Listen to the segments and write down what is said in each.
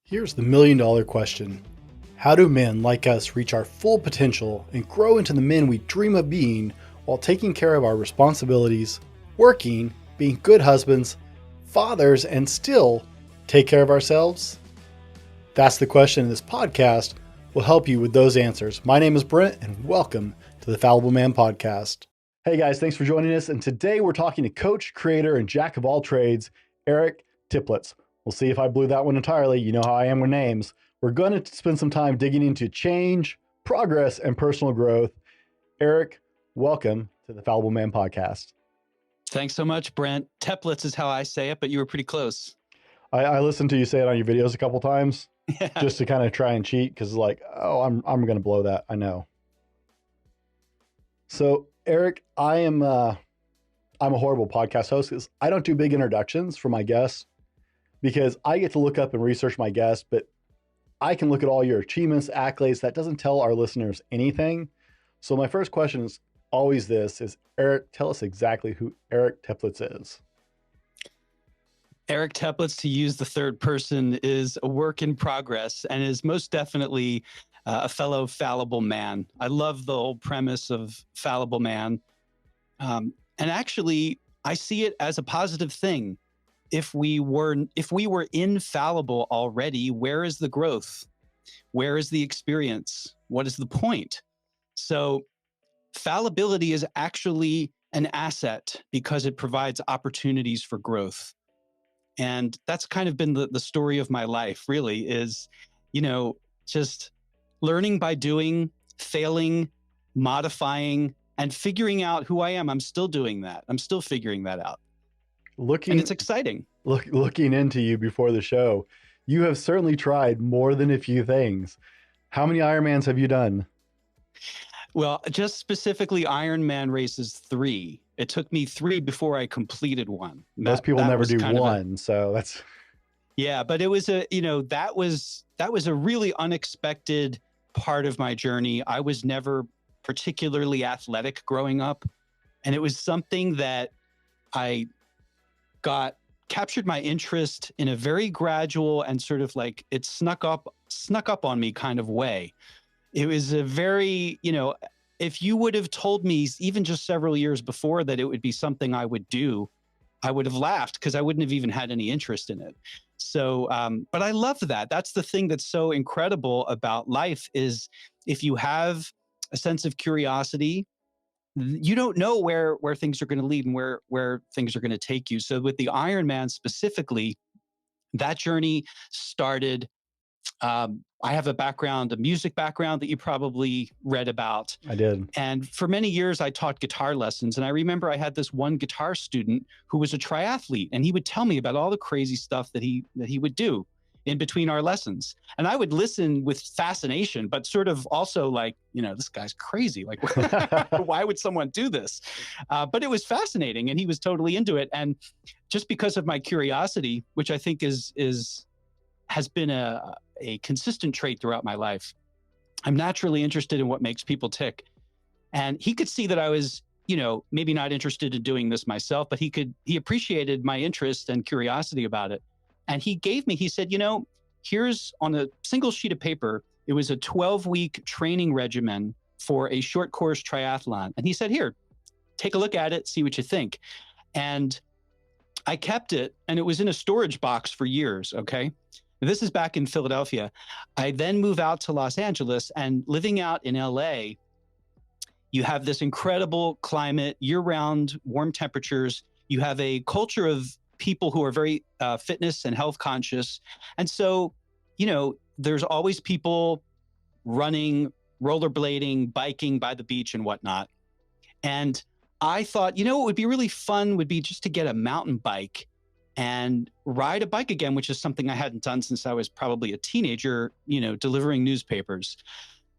Here's the million-dollar question. How do men like us reach our full potential and grow into the men we dream of being while taking care of our responsibilities, working, being good husbands, fathers, and still take care of ourselves? That's the question, and this podcast will help you with those answers. My name is Brent, and welcome to the Fallible Man podcast. Hey guys, thanks for joining us. And today we're talking to coach, creator, and jack of all trades, Eric Teplitz. We'll see if I blew that one entirely. You know how I am with names. We're going to spend some time digging into change, progress, and personal growth. Eric, welcome to the Fallible Man podcast. Thanks so much, Brent. Teplitz is how I say it, but you were pretty close. I listened to you say it on your videos a couple times, Yeah. just to kind of try and cheat, because I'm going to blow that. I know. So Eric, I'm a horrible podcast host because I don't do big introductions for my guests, because I get to look up and research my guests, but I can look at all your achievements, accolades. That doesn't tell our listeners anything. So my first question is always this, is Eric, tell us exactly who Eric Teplitz is. Eric Teplitz, to use the third person, is a work in progress and is most definitely a fellow fallible man. I love the whole premise of fallible man. And actually, I see it as a positive thing. If we were infallible already, where is the growth? Where is the experience? What is the point? So fallibility is actually an asset because it provides opportunities for growth. And that's kind of been the story of my life, really, is, just learning by doing, failing, modifying, and figuring out who I am. I'm still doing that. I'm still figuring that out. And it's exciting. Looking into you before the show, you have certainly tried more than a few things. How many Ironmans have you done? Well, just specifically Ironman races 3. It took me 3 before I completed one. Most people never do one, so that's... Yeah, but it was that was a really unexpected part of my journey. I was never particularly athletic growing up, and it was something that I captured my interest in a very gradual and sort of like it snuck up on me kind of way. It was a very, if you would have told me even just several years before that it would be something I would do, I would have laughed because I wouldn't have even had any interest in it. So, but I love that. That's the thing that's so incredible about life, is if you have a sense of curiosity, you don't know where things are going to lead and where things are going to take you. So with the Ironman specifically, that journey started. I have a music background that you probably read about. I did. And for many years, I taught guitar lessons. And I remember I had this one guitar student who was a triathlete, and he would tell me about all the crazy stuff that he would do in between our lessons. And I would listen with fascination, but sort of also like, this guy's crazy. Like, why would someone do this? But it was fascinating, and he was totally into it. And just because of my curiosity, which I think has been a consistent trait throughout my life, I'm naturally interested in what makes people tick. And he could see that I was, maybe not interested in doing this myself, but he appreciated my interest and curiosity about it. And he said, here's on a single sheet of paper, it was a 12-week training regimen for a short course triathlon. And he said, here, take a look at it, see what you think. And I kept it, and it was in a storage box for years, okay? This is back in Philadelphia. I then move out to Los Angeles, and living out in LA, you have this incredible climate, year-round warm temperatures. You have a culture of people who are very fitness and health conscious. And so, there's always people running, rollerblading, biking by the beach and whatnot. And I thought, what would be really fun would be just to get a mountain bike and ride a bike again, which is something I hadn't done since I was probably a teenager, delivering newspapers.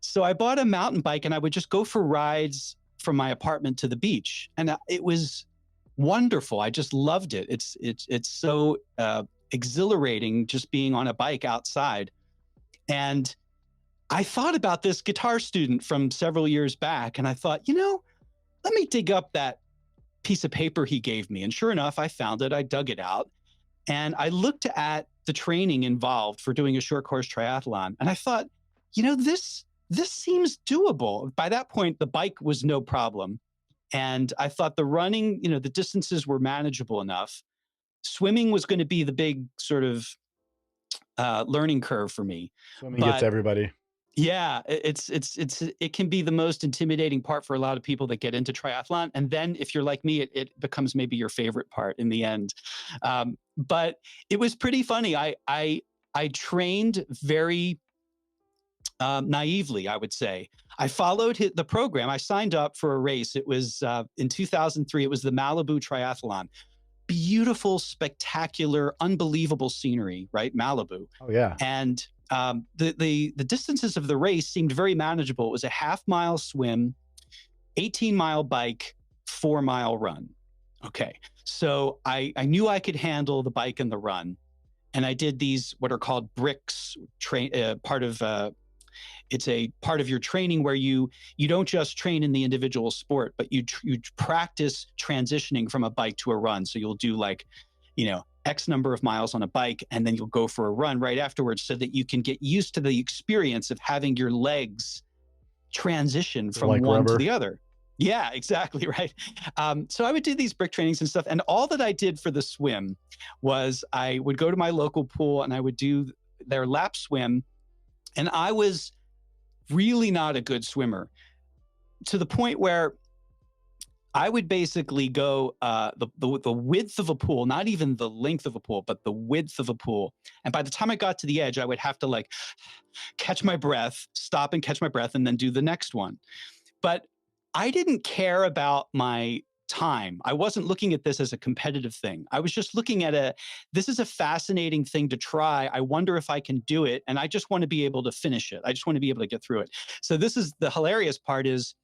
So I bought a mountain bike, and I would just go for rides from my apartment to the beach. And it was wonderful. I just loved it. It's so exhilarating just being on a bike outside. And I thought about this guitar student from several years back, and I thought, let me dig up that piece of paper he gave me. And sure enough, I found it. I dug it out, and I looked at the training involved for doing a short course triathlon. And I thought, this seems doable. By that point, the bike was no problem. And I thought the running, the distances were manageable enough. Swimming was going to be the big sort of learning curve for me. Swimming gets everybody. Yeah, it can be the most intimidating part for a lot of people that get into triathlon. And then if you're like me, it becomes maybe your favorite part in the end. But it was pretty funny. I trained very naively, I would say. I followed the program. I signed up for a race. It was in 2003. It was the Malibu Triathlon. Beautiful, spectacular, unbelievable scenery, right? Malibu. Oh yeah. And the distances of the race seemed very manageable. It was a half-mile swim, 18-mile bike, 4-mile run. Okay, so I knew I could handle the bike and the run, and I did these what are called bricks. It's a part of your training where you don't just train in the individual sport, but you practice transitioning from a bike to a run. So you'll do X number of miles on a bike, and then you'll go for a run right afterwards so that you can get used to the experience of having your legs transition from one rubber to the other. Yeah, exactly. Right. So I would do these brick trainings and stuff. And all that I did for the swim was I would go to my local pool and I would do their lap swim. And I was really not a good swimmer, to the point where I would basically go the width of a pool, not even the length of a pool, but the width of a pool. And by the time I got to the edge, I would have to catch my breath, stop and catch my breath, and then do the next one. But I didn't care about my time. I wasn't looking at this as a competitive thing. I was just looking at this is a fascinating thing to try. I wonder if I can do it. And I just want to be able to finish it. I just want to be able to get through it. So this is the hilarious part is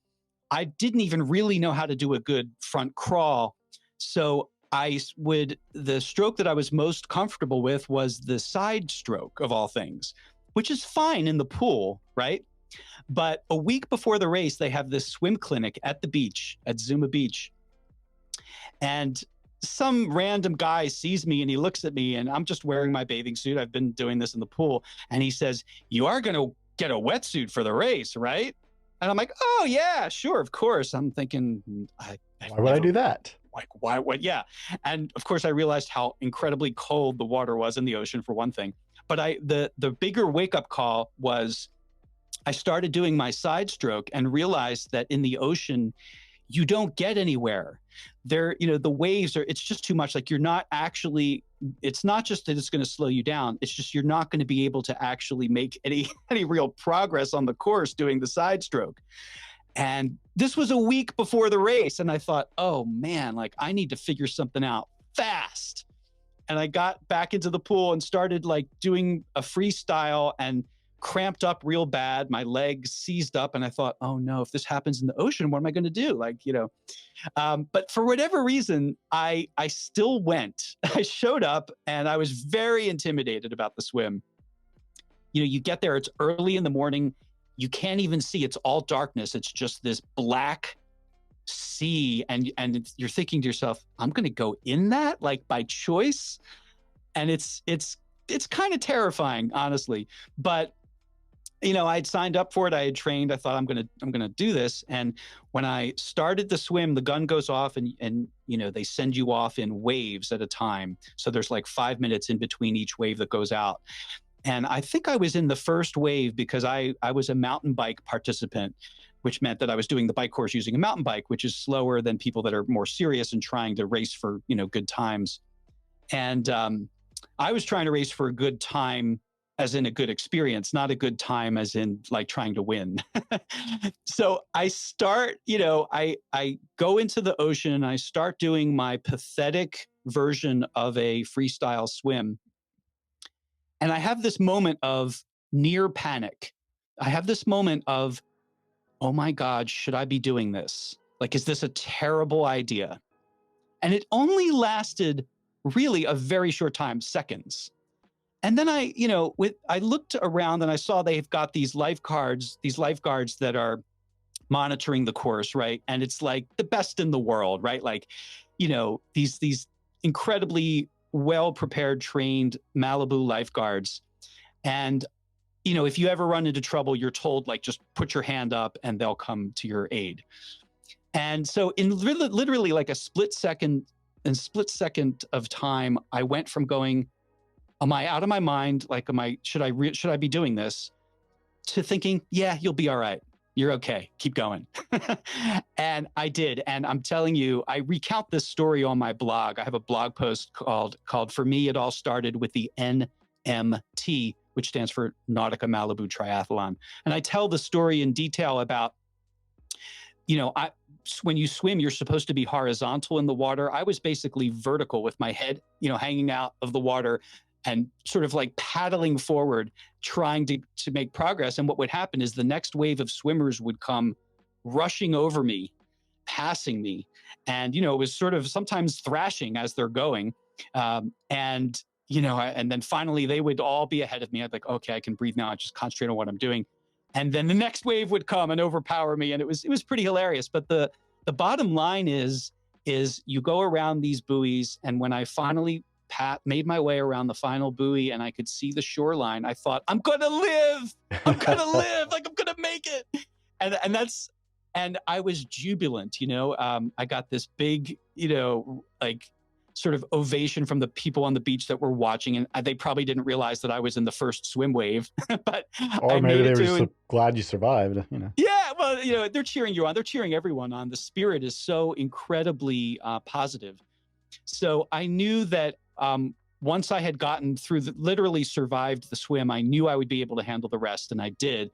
I didn't even really know how to do a good front crawl. So the stroke that I was most comfortable with was the side stroke of all things, which is fine in the pool, right? But a week before the race, they have this swim clinic at the beach, at Zuma Beach. And some random guy sees me and he looks at me and I'm just wearing my bathing suit. I've been doing this in the pool. And he says, "You are going to get a wetsuit for the race, right?" And I'm like, "Oh yeah, sure, of course." I'm thinking, why would I do that? Why? What? Yeah. And of course I realized how incredibly cold the water was in the ocean for one thing. But the bigger wake up call was I started doing my side stroke and realized that in the ocean, you don't get anywhere. The waves it's just too much. You're not actually, it's not just that it's going to slow you down. It's just, you're not going to be able to actually make any real progress on the course doing the side stroke. And this was a week before the race. And I thought, oh man, I need to figure something out fast. And I got back into the pool and started doing a freestyle and cramped up real bad. My legs seized up and I thought, oh no, if this happens in the ocean, what am I going to do? But for whatever reason, I still went. I showed up and I was very intimidated about the swim. You get there, it's early in the morning. You can't even see, it's all darkness. It's just this black sea. And you're thinking to yourself, I'm going to go in that by choice. And it's kind of terrifying, honestly. But I'd signed up for it. I had trained. I thought I'm gonna do this. And when I started the swim, the gun goes off, and they send you off in waves at a time. So there's 5 minutes in between each wave that goes out. And I think I was in the first wave because I was a mountain bike participant, which meant that I was doing the bike course using a mountain bike, which is slower than people that are more serious and trying to race for good times. And I was trying to race for a good time, as in a good experience, not a good time as in trying to win. So I start, I go into the ocean and I start doing my pathetic version of a freestyle swim. And I have this moment of near panic. I have this moment of, oh my God, should I be doing this? Is this a terrible idea? And it only lasted really a very short time, seconds. And then I looked around and I saw they've got these lifeguards that are monitoring the course, right? And it's the best in the world, right? These incredibly well-prepared, trained Malibu lifeguards. And, if you ever run into trouble, you're told, like, just put your hand up and they'll come to your aid. And so in literally like a split second of time, I went from going, am I out of my mind? Like, should I be doing this? To thinking, yeah, you'll be all right. You're okay. Keep going. And I did. And I'm telling you, I recount this story on my blog. I have a blog post called For Me, It All Started with the NMT, which stands for Nautica Malibu Triathlon. And I tell the story in detail about, when you swim, you're supposed to be horizontal in the water. I was basically vertical with my head, hanging out of the water and sort of like paddling forward, trying to make progress. And what would happen is the next wave of swimmers would come rushing over me, passing me. And, it was sort of sometimes thrashing as they're going. And then finally they would all be ahead of me. I'd be like, okay, I can breathe now. I just concentrate on what I'm doing. And then the next wave would come and overpower me. And it was pretty hilarious. But the bottom line is you go around these buoys. And when I finally made my way around the final buoy and I could see the shoreline, I thought, I'm going to live. I'm going to live. Like, I'm going to make it. And I was jubilant, I got this big, like sort of ovation from the people on the beach that were watching. And they probably didn't realize that I was in the first swim wave, but or maybe they were just glad you survived, Yeah. Well, they're cheering you on. They're cheering everyone on. The spirit is so incredibly positive. So I knew that once I had gotten through, literally survived the swim, I knew I would be able to handle the rest, and I did.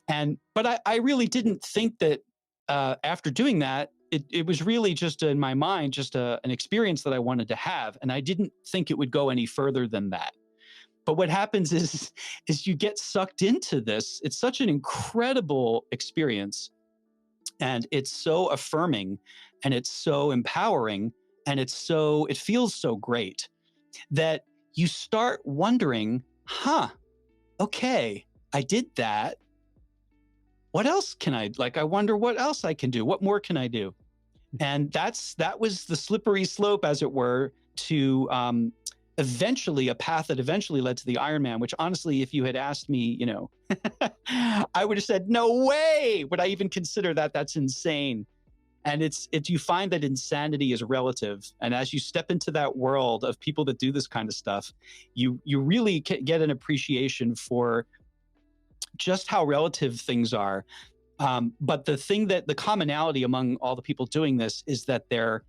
But I really didn't think that after doing that, it was really just in my mind, just an experience that I wanted to have. And I didn't think it would go any further than that. But what happens is you get sucked into this. It's such an incredible experience. And it's so affirming, and it's so empowering, and it feels so great that you start wondering, okay, I did that. What else can I wonder what else I can do. What more can I do? And that was the slippery slope, as it were, to eventually a path that eventually led to the Ironman, which honestly, if you had asked me, I would have said, no way would I even consider that. That's insane. And it's you find that insanity is relative. And as you step into that world of people that do this kind of stuff, you really get an appreciation for just how relative things are. But the commonality among all the people doing this is that they're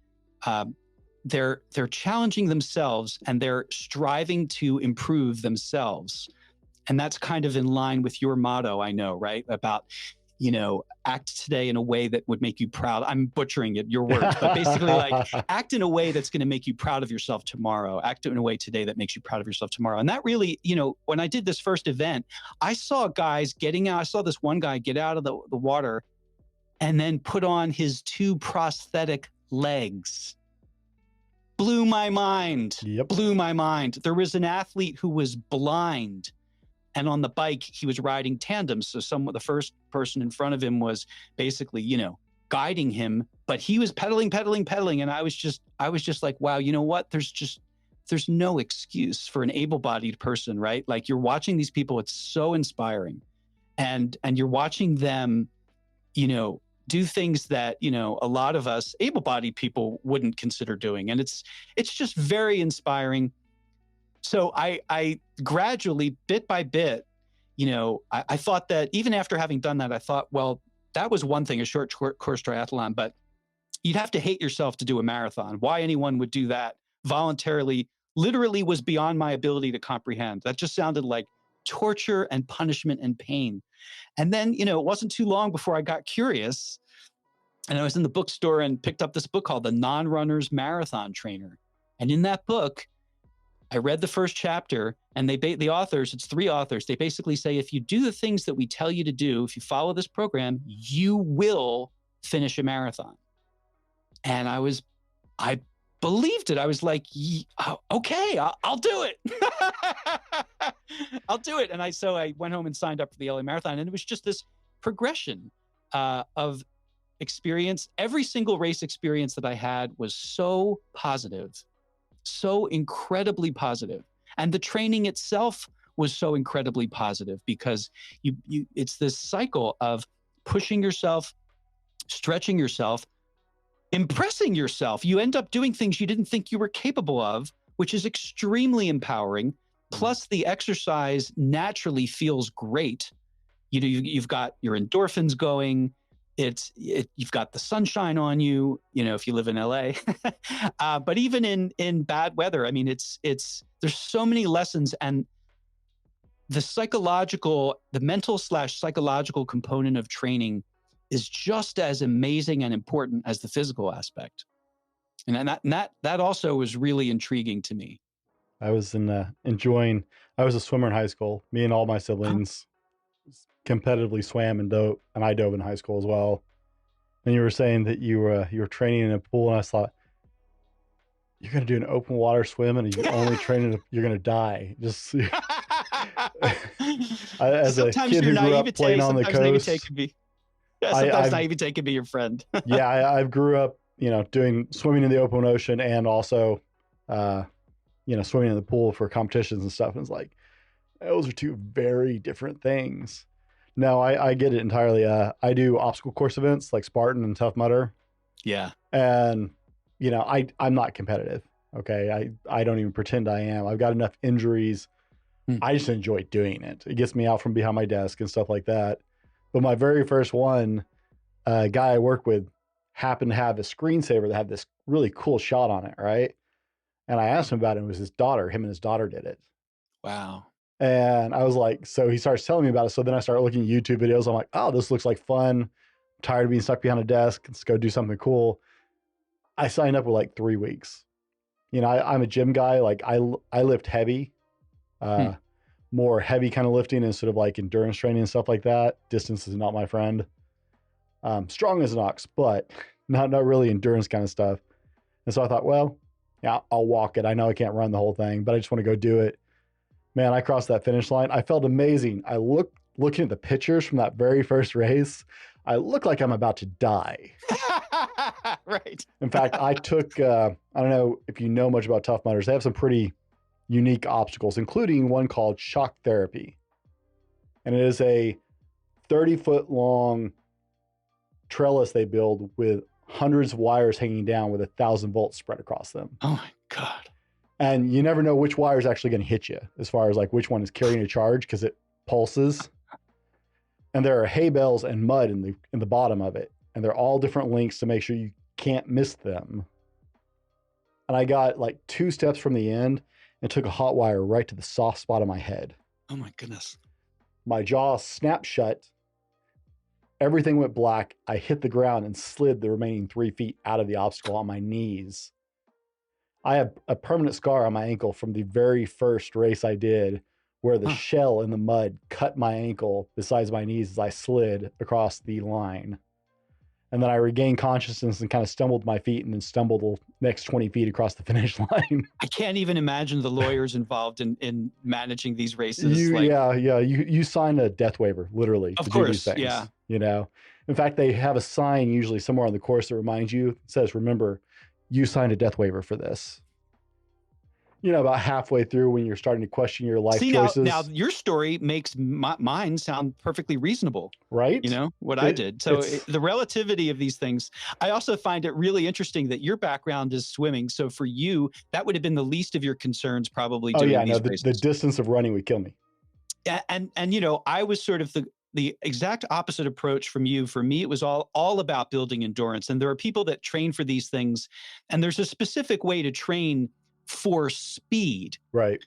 challenging themselves and they're striving to improve themselves. And that's kind of in line with your motto, I know, right? About, act today in a way that would make you proud. I'm butchering it, your words, but basically like act in a way that's going to make you proud of yourself tomorrow. Act in a way today that makes you proud of yourself tomorrow. And that really, when I did this first event, I saw guys getting out. I saw this one guy get out of the water and then put on his 2 prosthetic legs. Blew my mind. Yep. Blew my mind. There was an athlete who was blind, and on the bike, he was riding tandems. So the first person in front of him was basically, guiding him, but he was pedaling. And I was just like, wow, you know what? There's no excuse for an able-bodied person, right? Like, you're watching these people. It's so inspiring. And you're watching them, do things that, a lot of us able-bodied people wouldn't consider doing. And it's just very inspiring. So I gradually, bit by bit, I thought that even after having done that, I thought, well, that was one thing, a short course triathlon, but you'd have to hate yourself to do a marathon. Why anyone would do that voluntarily literally was beyond my ability to comprehend. That just sounded like torture and punishment and pain. And then, it wasn't too long before I got curious, and I was in the bookstore and picked up this book called The Non-Runner's Marathon Trainer. And in that book, I read the first chapter, and the authors, it's 3 authors, they basically say, if you do the things that we tell you to do, if you follow this program, you will finish a marathon. And I believed it. I was like, okay, I'll do it. I'll do it. And so I went home and signed up for the LA Marathon, and it was just this progression of experience. Every single race experience that I had was so positive. so incredibly positive. And the training itself was so incredibly positive because it's this cycle of pushing yourself, stretching yourself, impressing yourself. You end up doing things you didn't think you were capable of, which is extremely empowering. Plus, the exercise naturally feels great. You've got your endorphins going. You've got the sunshine on you, if you live in LA. But even in bad weather, I mean, there's so many lessons, and the mental/psychological component of training is just as amazing and important as the physical aspect. And that also was really intriguing to me. I was I was a swimmer in high school. Me and all my siblings competitively swam and I dove in high school as well. And you were saying that you were training in a pool, and I thought, you're going to do an open water swim and you're only training, you're going to die. Just as a kid who grew up playing on the coast. Sometimes naivete can be your friend. Yeah, I grew up, doing swimming in the open ocean and also, swimming in the pool for competitions and stuff. And it's like, those are two very different things. No, I get it entirely. I do obstacle course events like Spartan and Tough Mudder. Yeah. And, I'm not competitive. Okay. I don't even pretend I am. I've got enough injuries. I just enjoy doing it. It gets me out from behind my desk and stuff like that. But my very first one, a guy I work with happened to have a screensaver that had this really cool shot on it, right? And I asked him about it. It was his daughter. Him and his daughter did it. Wow. And I was like, so he starts telling me about it. So then I started looking at YouTube videos. I'm like, oh, this looks like fun. I'm tired of being stuck behind a desk. Let's go do something cool. I signed up with like 3 weeks. I'm a gym guy. Like I lift heavy, more heavy kind of lifting instead of like endurance training and stuff like that. Distance is not my friend. Strong as an ox, but not really endurance kind of stuff. And so I thought, well, yeah, I'll walk it. I know I can't run the whole thing, but I just want to go do it. Man, I crossed that finish line. I felt amazing. I looking at the pictures from that very first race, I look like I'm about to die. Right. In fact, I took, I don't know if you know much about Tough Mudders. They have some pretty unique obstacles, including one called shock therapy. And it is a 30-foot long trellis they build with hundreds of wires hanging down with 1,000 volts spread across them. Oh my God. And you never know which wire is actually going to hit you as far as like which one is carrying a charge because it pulses. And there are hay bales and mud in the bottom of it. And they're all different lengths to make sure you can't miss them. And I got like 2 steps from the end and took a hot wire right to the soft spot of my head. Oh my goodness. My jaw snapped shut. Everything went black. I hit the ground and slid the remaining 3 feet out of the obstacle on my knees. I have a permanent scar on my ankle from the very first race I did where the shell in the mud cut my ankle besides my knees as I slid across the line. And then I regained consciousness and kind of stumbled my feet and then stumbled the next 20 feet across the finish line. I can't even imagine the lawyers involved in managing these races. You sign a death waiver, literally, of to course, do these things. Yeah. In fact, they have a sign usually somewhere on the course that reminds you, it says, remember, you signed a death waiver for this. About halfway through when you're starting to question your life choices. Now your story makes mine sound perfectly reasonable. Right? What I did. So the relativity of these things. I also find it really interesting that your background is swimming. So for you, that would have been the least of your concerns probably doing these races. The distance of running would kill me. And I was sort of the exact opposite approach from you. For me, it was all about building endurance. And there are people that train for these things. And there's a specific way to train for speed. Right.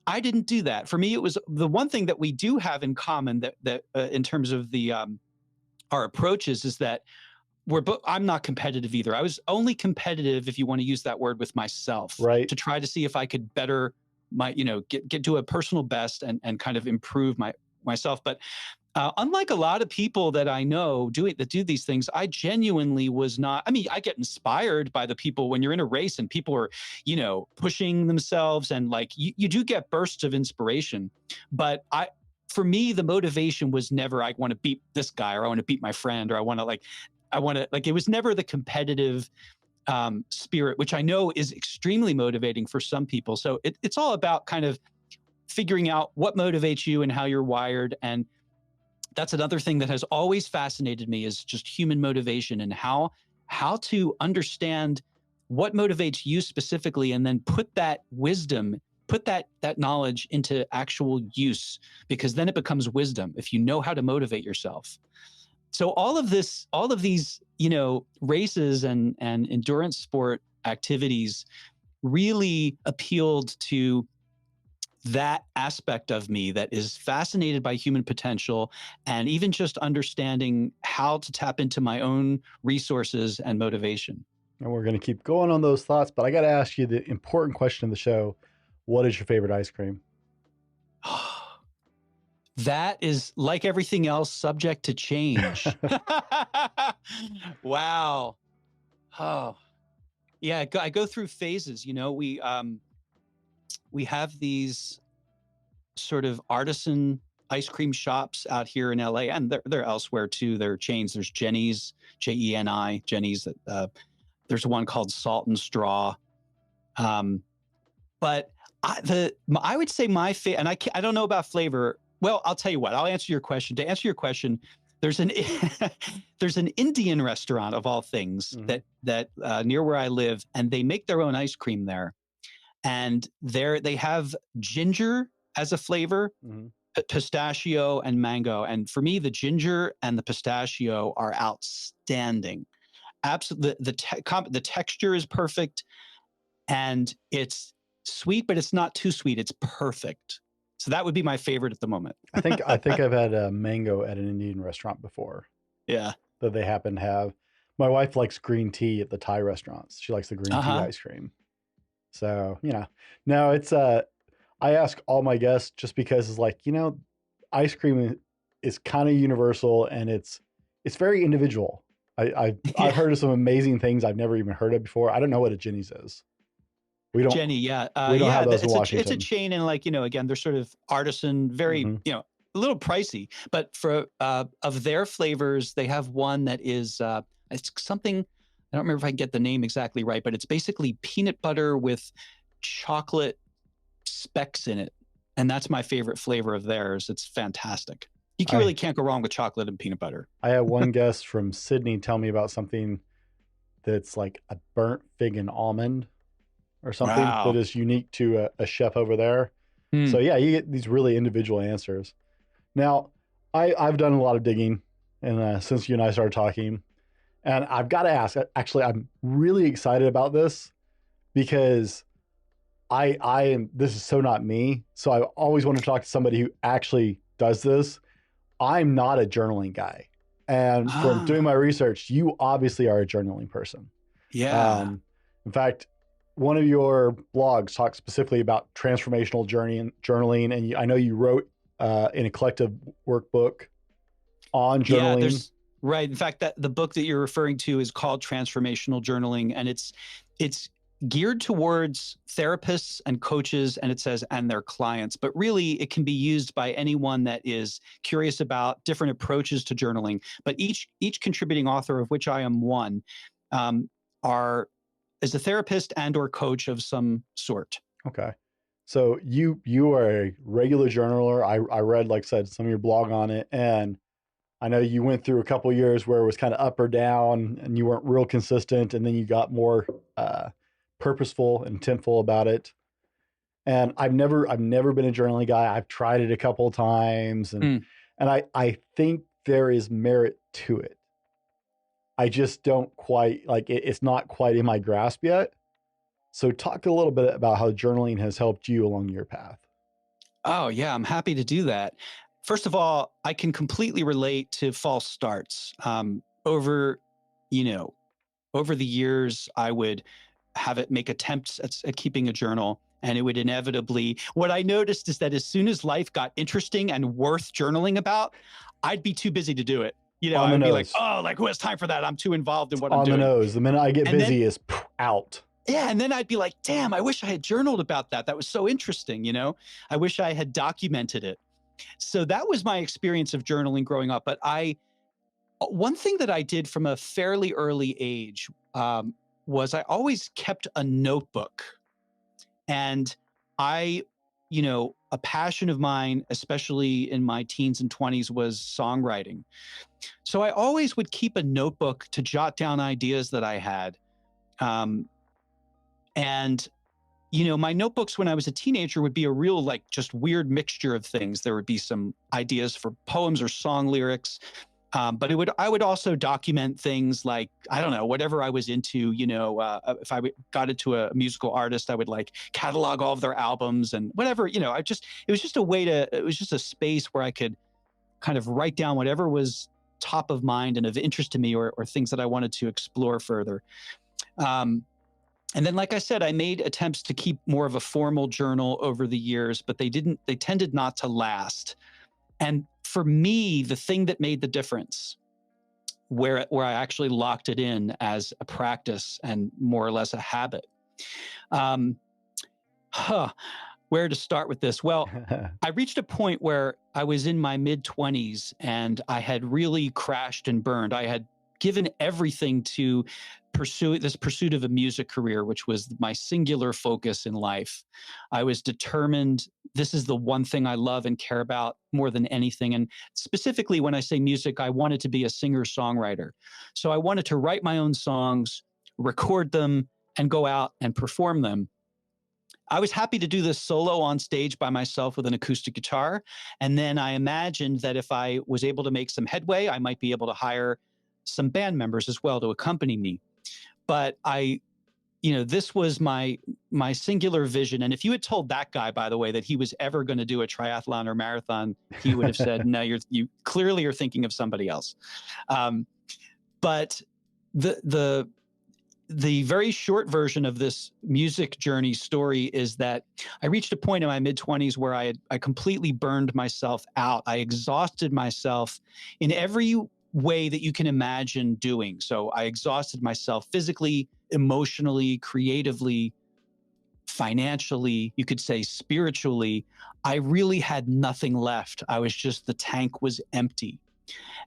I didn't do that. For me, it was the one thing that we do have in common that in terms of the our approaches is that I'm not competitive either. I was only competitive, if you want to use that word, with myself, right, to try to see if I could better my, get to a personal best and kind of improve myself. But unlike a lot of people that I know that do these things, I genuinely was not. I mean, I get inspired by the people when you're in a race and people are, pushing themselves and like you do get bursts of inspiration. But for me, the motivation was never, I want to beat this guy or I want to beat my friend or it was never the competitive spirit, which I know is extremely motivating for some people. So it's all about kind of figuring out what motivates you and how you're wired. And that's another thing that has always fascinated me, is just human motivation and how to understand what motivates you specifically, and then put that wisdom, put that knowledge into actual use, because then it becomes wisdom if you know how to motivate yourself. So all of these, races and endurance sport activities really appealed to that aspect of me that is fascinated by human potential, and even just understanding how to tap into my own resources and motivation. And we're going to keep going on those thoughts, but I got to ask you the important question of the show. What is your favorite ice cream? That is, like everything else, subject to change. Wow. Oh, yeah. I go through phases. We have these sort of artisan ice cream shops out here in LA, and they're elsewhere too. They're chains. There's Jenny's, Jeni, Jenny's. There's one called Salt and Straw. But I would say my favorite, and I don't know about flavor. Well, I'll tell you what. I'll answer your question. To answer your question, there's an there's an Indian restaurant of all things that near where I live, and they make their own ice cream there. And they have ginger as a flavor, pistachio and mango. And for me, the ginger and the pistachio are outstanding. Absolutely, the texture is perfect, and it's sweet, but it's not too sweet. It's perfect. So that would be my favorite at the moment. I think I've had a mango at an Indian restaurant before. Yeah. That they happen to have. My wife likes green tea at the Thai restaurants. She likes the green tea ice cream. So, no, it's, I ask all my guests just because it's like, ice cream is kind of universal, and it's very individual. I've heard of some amazing things I've never even heard of before. I don't know what a Jenny's is. We don't. Jenny, yeah. We don't have those in Washington. It's a chain, and again, they're sort of artisan, very, a little pricey, but for, of their flavors, they have one that is, it's something, I don't remember if I can get the name exactly right, but it's basically peanut butter with chocolate specks in it. And that's my favorite flavor of theirs. It's fantastic. You really can't go wrong with chocolate and peanut butter. I had one guest from Sydney tell me about something that's like a burnt fig and almond or something that is unique to a chef over there. So yeah, you get these really individual answers. Now, I've done a lot of digging, and since you and I started talking, and I've got to ask, actually, I'm really excited about this because I am, this is so not me. So I always want to talk to somebody who actually does this. I'm not a journaling guy. And from doing my research, you obviously are a journaling person. Yeah. In fact, one of your blogs talks specifically about transformational journaling. And I know you wrote in a collective workbook on journaling. Yeah, right. In fact, the book that you're referring to is called Transformational Journaling, and it's geared towards therapists and coaches, and it says, and their clients, but really it can be used by anyone that is curious about different approaches to journaling. But each contributing author, of which I am one, is a therapist and or coach of some sort. Okay. So you are a regular journaler. I read, like I said, some of your blog on it, and I know you went through a couple of years where it was kind of up or down and you weren't real consistent, and then you got more purposeful and intentful about it. And I've never been a journaling guy. I've tried it a couple of times, and I think there is merit to it. I just don't quite it's not quite in my grasp yet. So talk a little bit about how journaling has helped you along your path. Oh yeah, I'm happy to do that. First of all, I can completely relate to false starts. Over the years, I would have it make attempts at keeping a journal, and it would inevitably, what I noticed is that as soon as life got interesting and worth journaling about, I'd be too busy to do it. I'd be like, who has time for that? I'm too involved in what I'm doing. On the nose. The minute I get busy is out. Yeah. And then I'd be like, damn, I wish I had journaled about that. That was so interesting. I wish I had documented it. So that was my experience of journaling growing up. But one thing that I did from a fairly early age was I always kept a notebook. And I, a passion of mine, especially in my teens and 20s, was songwriting. So I always would keep a notebook to jot down ideas that I had. And my notebooks when I was a teenager would be a real, like, just weird mixture of things. There would be some ideas for poems or song lyrics. But I would also document things like, I don't know, whatever I was into, if I got into a musical artist, I would like catalog all of their albums and whatever, it was just a space where I could kind of write down whatever was top of mind and of interest to me, or things that I wanted to explore further. And then, like I said, I made attempts to keep more of a formal journal over the years, but they tended not to last. And for me, the thing that made the difference, where I actually locked it in as a practice and more or less a habit. Where to start with this? Well, I reached a point where I was in my mid-20s and I had really crashed and burned. I had given everything to pursuit of a music career, which was my singular focus in life. I was determined, this is the one thing I love and care about more than anything. And specifically, when I say music, I wanted to be a singer-songwriter. So I wanted to write my own songs, record them, and go out and perform them. I was happy to do this solo on stage by myself with an acoustic guitar. And then I imagined that if I was able to make some headway, I might be able to hire some band members as well to accompany me. But this was my singular vision. And if you had told that guy, by the way, that he was ever going to do a triathlon or marathon, he would have said, no, you clearly are thinking of somebody else. But the very short version of this music journey story is that I reached a point in my mid-20s where I completely burned myself out. I exhausted myself in every way that you can imagine doing. So I exhausted myself physically, emotionally, creatively, financially, you could say spiritually. I really had nothing left. The tank was empty.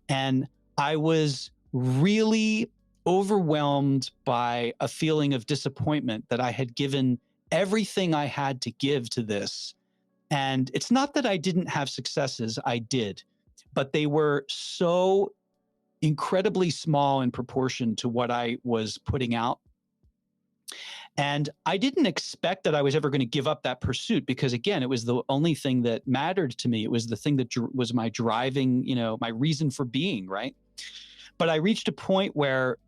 And I was really overwhelmed by a feeling of disappointment that I had given everything I had to give to this. And it's not that I didn't have successes, I did, but they were so incredibly small in proportion to what I was putting out. And I didn't expect that I was ever going to give up that pursuit, because again, it was the only thing that mattered to me. It was the thing that was my driving, my reason for being, right? But I reached a point where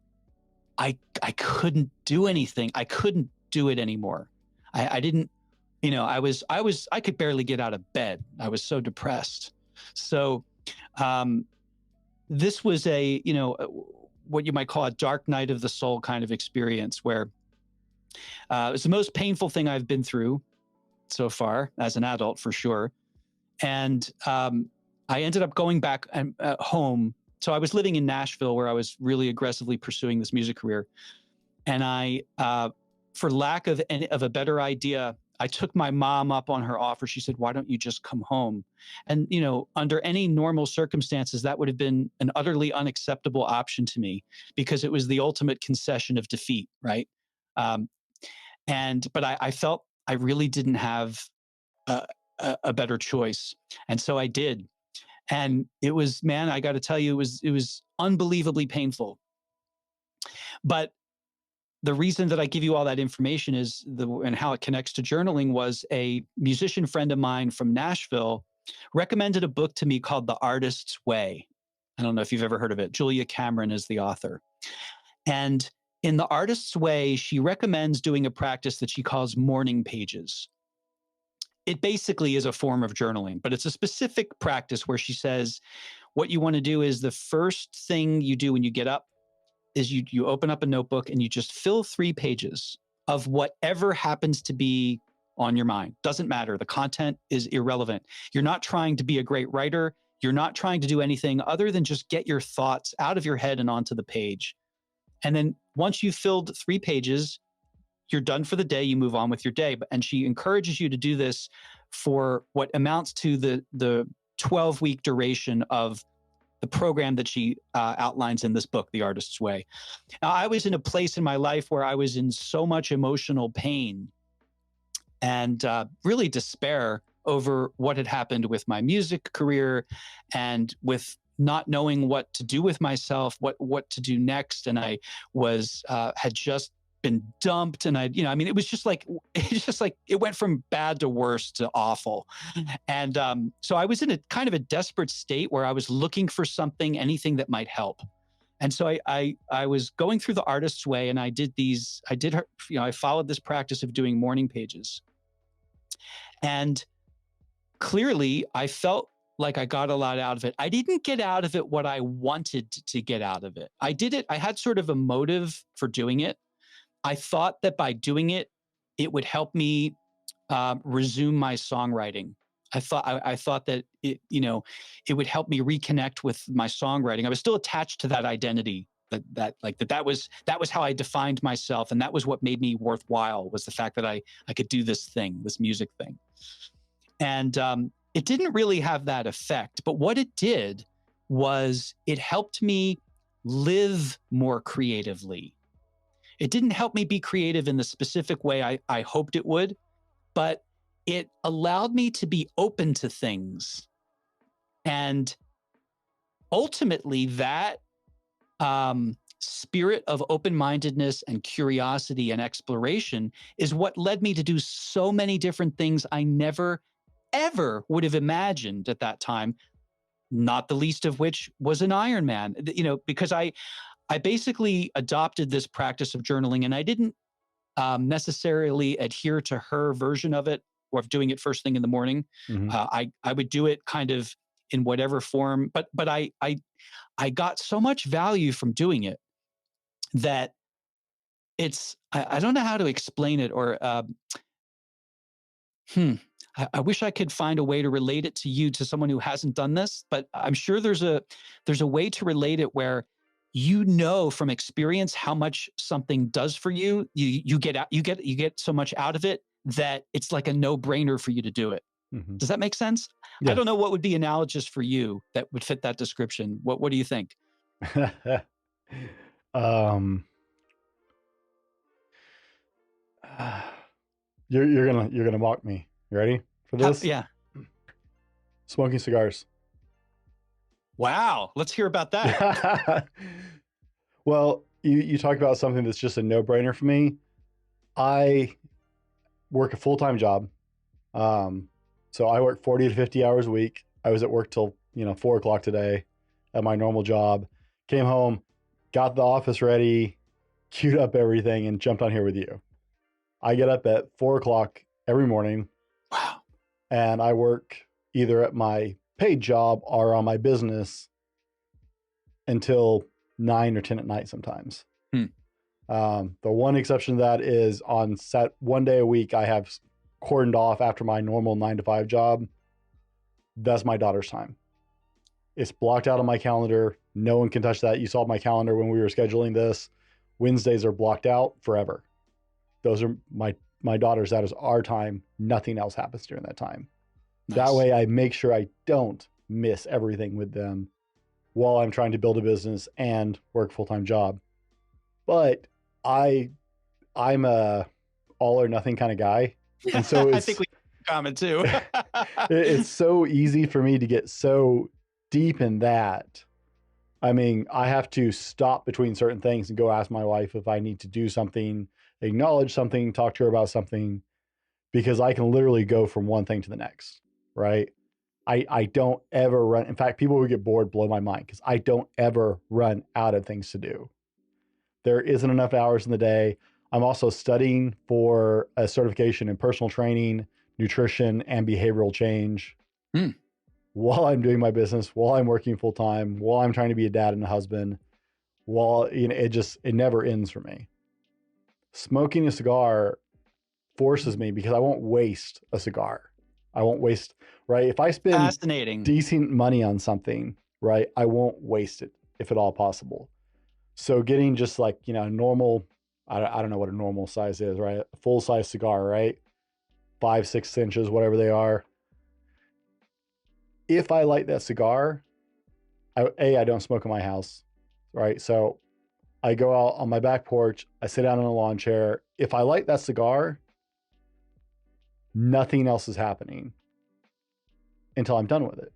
I couldn't do anything. I couldn't do it anymore. I didn't, I could barely get out of bed. I was so depressed. So, this was what you might call a dark night of the soul kind of experience, where it was the most painful thing I've been through so far as an adult, for sure. And I ended up going back home. So I was living in Nashville, where I was really aggressively pursuing this music career. And I, for lack of a better idea, I took my mom up on her offer. She said, why don't you just come home? And, under any normal circumstances, that would have been an utterly unacceptable option to me, because it was the ultimate concession of defeat, right? But I felt I really didn't have a better choice. And so I did. And it was, man, I got to tell you, it was unbelievably painful. But the reason that I give you all that information and how it connects to journaling was a musician friend of mine from Nashville recommended a book to me called The Artist's Way. I don't know if you've ever heard of it. Julia Cameron is the author. And in The Artist's Way, she recommends doing a practice that she calls morning pages. It basically is a form of journaling, but it's a specific practice where she says, what you want to do is the first thing you do when you get up is you open up a notebook and you just fill 3 pages of whatever happens to be on your mind. Doesn't matter. The content is irrelevant. You're not trying to be a great writer. You're not trying to do anything other than just get your thoughts out of your head and onto the page. And then once you've filled 3 pages, you're done for the day. You move on with your day. And she encourages you to do this for what amounts to the 12-week duration of the program that she outlines in this book, The Artist's Way. Now, I was in a place in my life where I was in so much emotional pain and really despair over what had happened with my music career and with not knowing what to do with myself, what to do next. And I was had just been dumped, and it was just like it went from bad to worse to awful. And so I was in a kind of a desperate state where I was looking for something, anything that might help. And so I was going through the Artist's Way, and I followed this practice of doing morning pages. And clearly I felt like I got a lot out of it. I didn't get out of it what I wanted to get out of it. I did it. I had sort of a motive for doing it. I thought that by doing it, it would help me resume my songwriting. I thought that it would help me reconnect with my songwriting. I was still attached to that identity, that was how I defined myself, and that was what made me worthwhile, was the fact that I could do this thing, this music thing. And it didn't really have that effect, but what it did was it helped me live more creatively. It didn't help me be creative in the specific way I hoped it would, but it allowed me to be open to things. And ultimately, that spirit of open-mindedness and curiosity and exploration is what led me to do so many different things I never, ever would have imagined at that time, not the least of which was an Ironman. Because I basically adopted this practice of journaling, and I didn't necessarily adhere to her version of it, or of doing it first thing in the morning. Mm-hmm. I would do it kind of in whatever form, but I got so much value from doing it that I don't know how to explain it, or I wish I could find a way to relate it to someone who hasn't done this, but I'm sure there's a way to relate it where from experience how much something does for you. You get so much out of it that it's like a no-brainer for you to do it. Mm-hmm. Does that make sense? Yeah. I don't know what would be analogous for you that would fit that description. What do you think? You're gonna mock me. You ready for this? Yeah. Smoking cigars. Wow. Let's hear about that. Well, you talk about something that's just a no-brainer for me. I work a full-time job. So I work 40 to 50 hours a week. I was at work till 4 o'clock today at my normal job. Came home, got the office ready, queued up everything, and jumped on here with you. I get up at 4 o'clock every morning. Wow. And I work either at my paid job or on my business until 9 or 10 at night sometimes. The one exception to that is on one day a week, I have cordoned off after my normal 9 to 5 job. That's my daughter's time. It's blocked out on my calendar. No one can touch that. You saw my calendar when we were scheduling this. Wednesdays are blocked out forever. Those are my daughters. That is our time. Nothing else happens during that time. Nice. That way I make sure I don't miss everything with them while I'm trying to build a business and work a full-time job. But I'm a all or nothing kind of guy. And so I think we comment too. It's so easy for me to get so deep in that. I mean, I have to stop between certain things and go ask my wife if I need to do something, acknowledge something, talk to her about something, because I can literally go from one thing to the next, right? I don't ever run. In fact, people who get bored blow my mind because I don't ever run out of things to do. There isn't enough hours in the day. I'm also studying for a certification in personal training, nutrition, and behavioral change while I'm doing my business, while I'm working full time, while I'm trying to be a dad and a husband, while it never ends for me. Smoking a cigar forces me because I won't waste a cigar. I won't waste, right? If I spend decent money on something, right, I won't waste it if at all possible. So getting just like, normal, I don't know what a normal size is, right? A full size cigar, right? 5-6 inches, whatever they are. If I light that cigar, I don't smoke in my house, right? So I go out on my back porch, I sit down in a lawn chair. If I light that cigar, nothing else is happening until I'm done with it.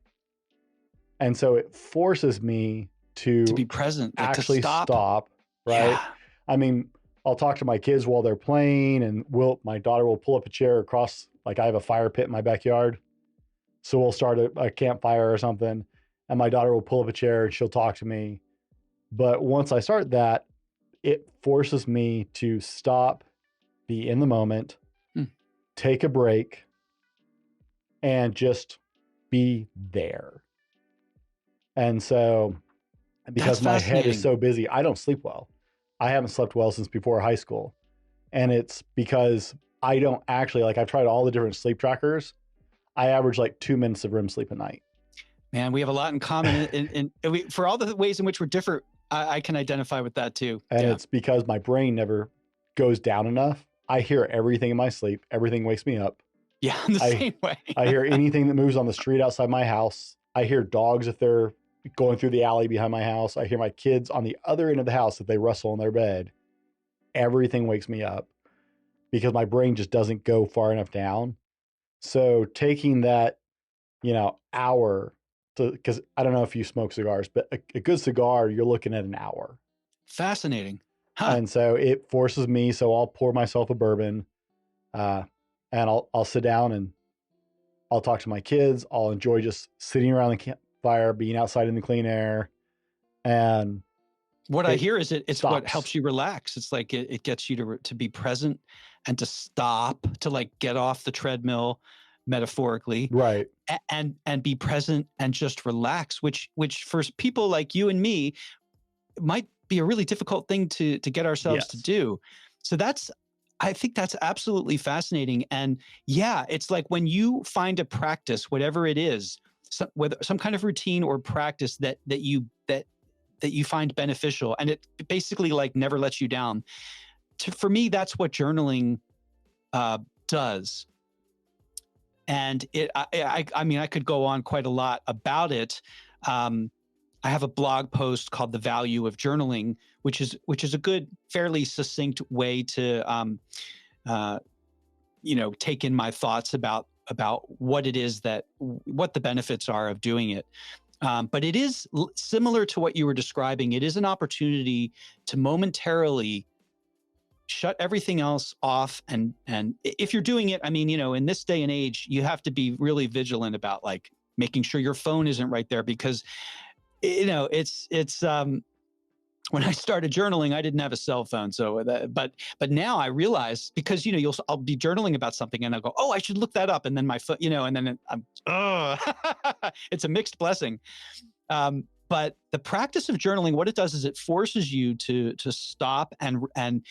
And so it forces me to be present, like actually to stop, right? Yeah. I mean, I'll talk to my kids while they're playing, and my daughter will pull up a chair across, like I have a fire pit in my backyard. So we'll start a campfire or something, and my daughter will pull up a chair and she'll talk to me. But once I start that, it forces me to stop, be in the moment, take a break, and just be there. And so, because my head is so busy, I don't sleep well. I haven't slept well since before high school. And it's because I don't actually, like, I've tried all the different sleep trackers. I average like 2 minutes of REM sleep a night. Man, we have a lot in common. For all the ways in which we're different, I can identify with that too. And it's because my brain never goes down enough. I hear everything in my sleep. Everything wakes me up. Yeah, in the same way. I hear anything that moves on the street outside my house. I hear dogs if they're going through the alley behind my house. I hear my kids on the other end of the house if they rustle in their bed. Everything wakes me up because my brain just doesn't go far enough down. So taking that, hour to, because I don't know if you smoke cigars, but a good cigar, you're looking at an hour. Fascinating. Huh. And so it forces me. So I'll pour myself a bourbon, and I'll sit down and I'll talk to my kids. I'll enjoy just sitting around the campfire, being outside in the clean air. And what I hear is it's stops. what helps you relax. It's like it gets you to be present and to stop, to like get off the treadmill, metaphorically, right, and be present and just relax. Which for people like you and me might be a really difficult thing to get ourselves to do. So I think that's absolutely fascinating. And yeah, it's like when you find a practice, whatever it is, whether some kind of routine or practice that you find beneficial, and it basically like never lets you down. For me, that's what journaling does. And I mean, I could go on quite a lot about it. I have a blog post called "The Value of Journaling," which is a good, fairly succinct way to, take in my thoughts about what it is what the benefits are of doing it. But it is similar to what you were describing. It is an opportunity to momentarily shut everything else off. And if you're doing it, I mean, in this day and age, you have to be really vigilant about like making sure your phone isn't right there, because it's when I started journaling, I didn't have a cell phone. So but now I realize, because I'll be journaling about something and I'll go, oh, I should look that up, and then my phone, and then it's a mixed blessing. But the practice of journaling, what it does is it forces you to stop and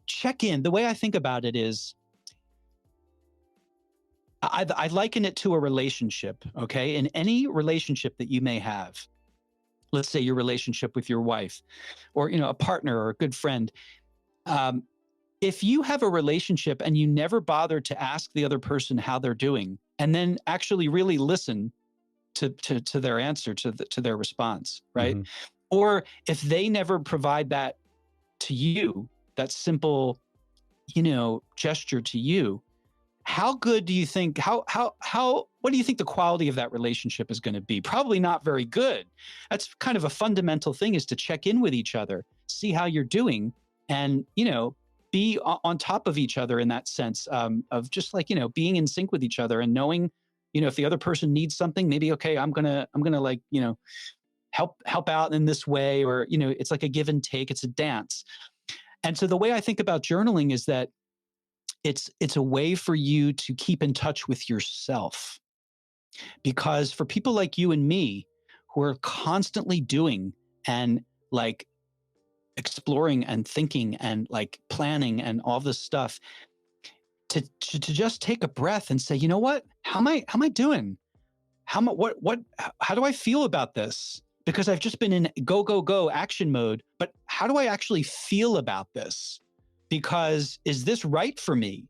check in. The way I think about it is, I liken it to a relationship. Okay, in any relationship that you may have, let's say your relationship with your wife, or a partner or a good friend. If you have a relationship and you never bother to ask the other person how they're doing, and then actually really listen to their answer, to their response, right? Mm-hmm. Or if they never provide that to you, that simple, gesture to you, how good do you think, what do you think the quality of that relationship is going to be? Probably not very good. That's kind of a fundamental thing, is to check in with each other, see how you're doing, and, be on top of each other in that sense, of just like, being in sync with each other and knowing, if the other person needs something, maybe, okay, I'm going to like, help out in this way, or, it's like a give and take, it's a dance. And so the way I think about journaling is that it's a way for you to keep in touch with yourself. Because for people like you and me, who are constantly doing and like exploring and thinking and like planning and all this stuff, to just take a breath and say, you know what, how am I doing? How do I feel about this? Because I've just been in go action mode, but how do I actually feel about this? Because is this right for me?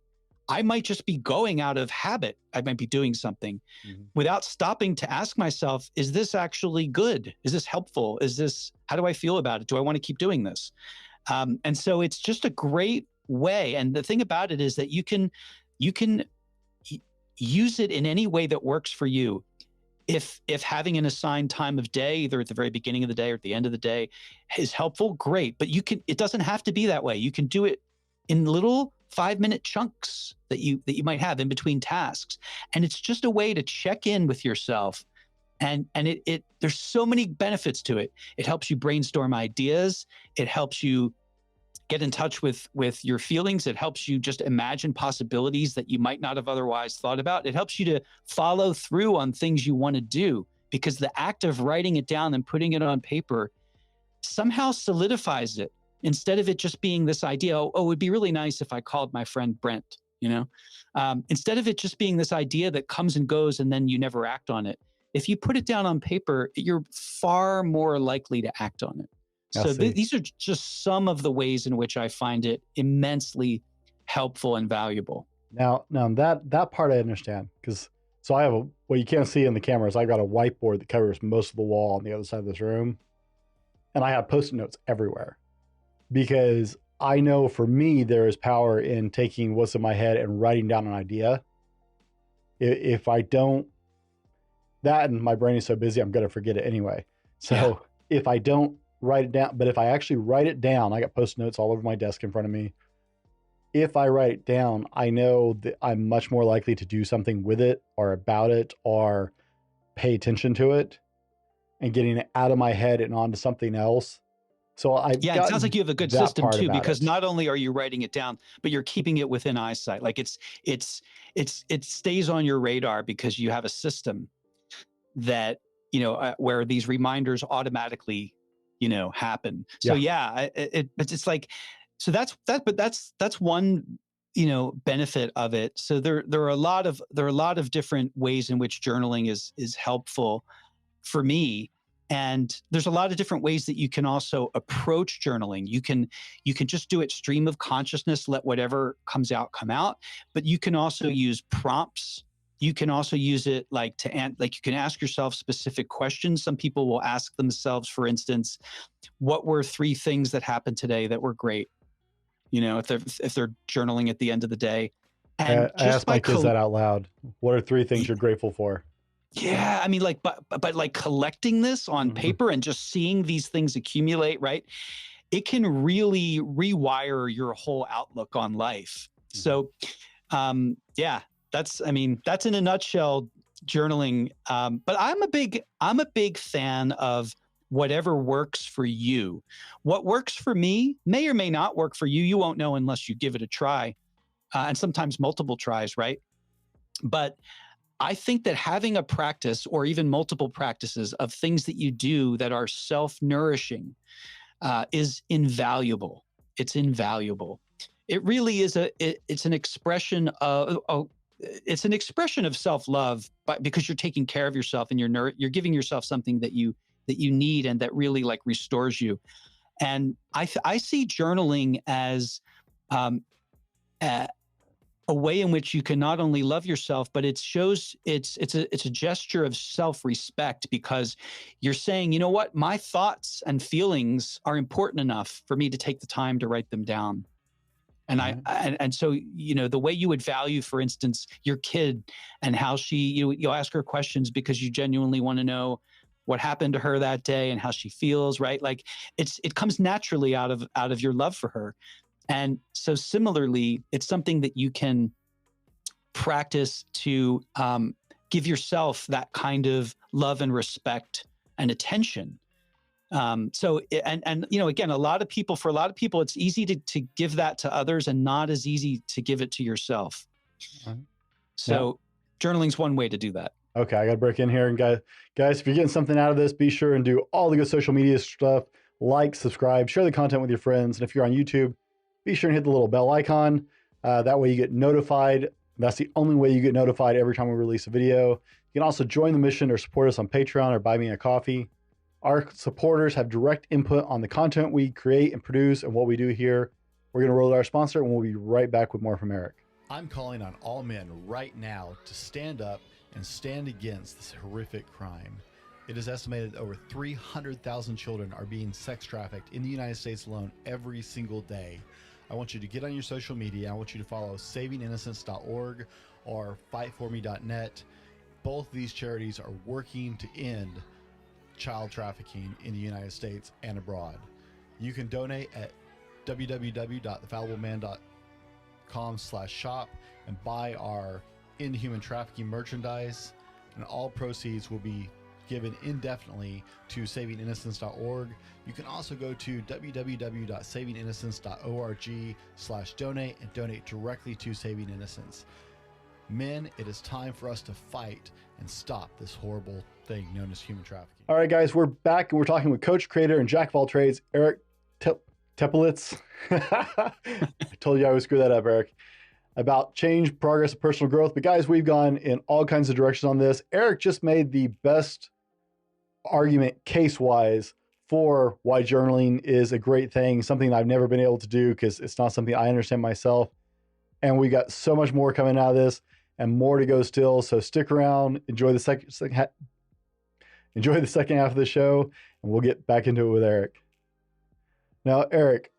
I might just be going out of habit. I might be doing something without stopping to ask myself, is this actually good? Is this helpful? How do I feel about it? Do I want to keep doing this? And so it's just a great way. And the thing about it is that you can use it in any way that works for you. If having an assigned time of day, either at the very beginning of the day or at the end of the day, is helpful, great. But it doesn't have to be that way. You can do it in little 5-minute chunks that you might have in between tasks. And it's just a way to check in with yourself. And there's so many benefits to it. It helps you brainstorm ideas. It helps you get in touch with your feelings. It helps you just imagine possibilities that you might not have otherwise thought about. It helps you to follow through on things you want to do, because the act of writing it down and putting it on paper somehow solidifies it, instead of it just being this idea, oh, it would be really nice if I called my friend Brent, instead of it just being this idea that comes and goes and then you never act on it. If you put it down on paper, you're far more likely to act on it. So these are just some of the ways in which I find it immensely helpful and valuable. Now that part I understand, because I have what you can't see in the camera is I got a whiteboard that covers most of the wall on the other side of this room, and I have Post-it notes everywhere, because I know for me there is power in taking what's in my head and writing down an idea. If I don't, that and my brain is so busy, I'm going to forget it anyway. So if I don't write it down, but if I actually write it down, I got Post-it notes all over my desk in front of me. If I write it down, I know that I'm much more likely to do something with it or about it or pay attention to it and getting it out of my head and onto something else. So it sounds like you have a good system too, because not only are you writing it down, but you're keeping it within eyesight. Like it stays on your radar because you have a system that, where these reminders automatically, happen. So it's like, so that's one, benefit of it. So there are a lot of different ways in which journaling is helpful for me. And there's a lot of different ways that you can also approach journaling. You can just do it stream of consciousness, let whatever comes out come out. But you can also use prompts. You can also use it like you can ask yourself specific questions. Some people will ask themselves, for instance, what were 3 things that happened today that were great? If they're journaling at the end of the day. And I ask my kids that out loud. What are 3 things you're grateful for? Yeah, I mean, but like collecting this on paper and just seeing these things accumulate, right? It can really rewire your whole outlook on life. So, that's in a nutshell journaling. But I'm a big fan of whatever works for you. What works for me may or may not work for you. You won't know unless you give it a try, and sometimes multiple tries, right? But I think that having a practice or even multiple practices of things that you do that are self-nourishing is invaluable. It's invaluable. It really is it's an expression of self-love, because you're taking care of yourself and you're giving yourself something that you need and that really like restores you. And I see journaling as a way in which you can not only love yourself, but it shows it's a gesture of self-respect, because you're saying, you know what, my thoughts and feelings are important enough for me to take the time to write them down. And and so, the way you would value, for instance, your kid and how you'll ask her questions because you genuinely want to know what happened to her that day and how she feels, right? Like it comes naturally out of your love for her. And so similarly, it's something that you can practice to give yourself that kind of love and respect and attention. Again, for a lot of people, it's easy to give that to others and not as easy to give it to yourself. Right. So journaling's one way to do that. Okay, I got to break in here. And guys, if you're getting something out of this, be sure and do all the good social media stuff. Like, subscribe, share the content with your friends. And if you're on YouTube, be sure and hit the little bell icon. That way you get notified. That's the only way you get notified every time we release a video. You can also join the mission or support us on Patreon or buy me a coffee. Our supporters have direct input on the content we create and produce and what we do here. We're going to roll our sponsor, and we'll be right back with more from Eric. I'm calling on all men right now to stand up and stand against this horrific crime. It is estimated that over 300,000 children are being sex trafficked in the United States alone every single day. I want you to get on your social media. I want you to follow savinginnocence.org or fightforme.net. Both of these charities are working to end child trafficking in the United States and abroad. You can donate at www.thefallibleman.com/shop and buy our End Human Trafficking merchandise, and all proceeds will be given indefinitely to savinginnocence.org. You can also go to www.savinginnocence.org/donate and donate directly to Saving Innocence. Men, it is time for us to fight and stop this horrible thing known as human trafficking. All right, guys, we're back and we're talking with coach, creator, and jack of all trades, Eric Teplitz. I told you I would screw that up, Eric. About change, progress, and personal growth. But guys, we've gone in all kinds of directions on this. Eric just made the best argument case-wise for why journaling is a great thing, something I've never been able to do because it's not something I understand myself. And we got so much more coming out of this and more to go still. So stick around, enjoy the second half of the show, and we'll get back into it with Eric. Now, Eric,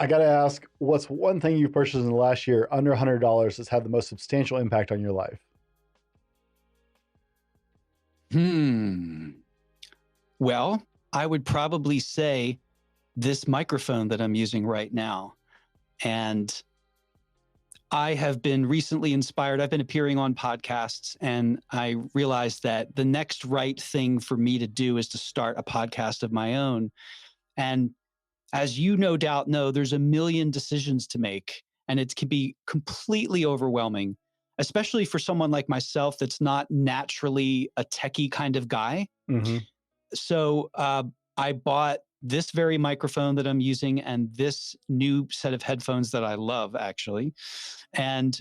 I got to ask, what's one thing you've purchased in the last year under $100 that's had the most substantial impact on your life? Well, I would probably say this microphone that I'm using right now. And I have been recently inspired. I've been appearing on podcasts, and I realized that the next right thing for me to do is to start a podcast of my own. And as you no doubt know, there's a million decisions to make, and it can be completely overwhelming, especially for someone like myself that's not naturally a techie kind of guy. Mm-hmm. So I bought this very microphone that I'm using and this new set of headphones that I love, actually. And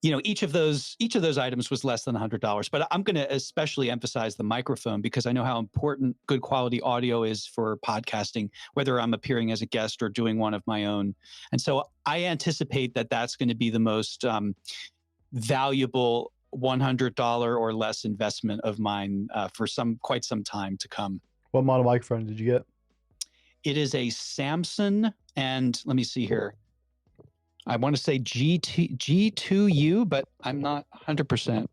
each of those items was less than $100. But I'm going to especially emphasize the microphone because I know how important good quality audio is for podcasting, whether I'm appearing as a guest or doing one of my own. And so I anticipate that that's going to be the most valuable $100 or less investment of mine for quite some time to come. What model microphone did you get? It is a Samson, and let me see here. I want to say G2U, but I'm not 100%.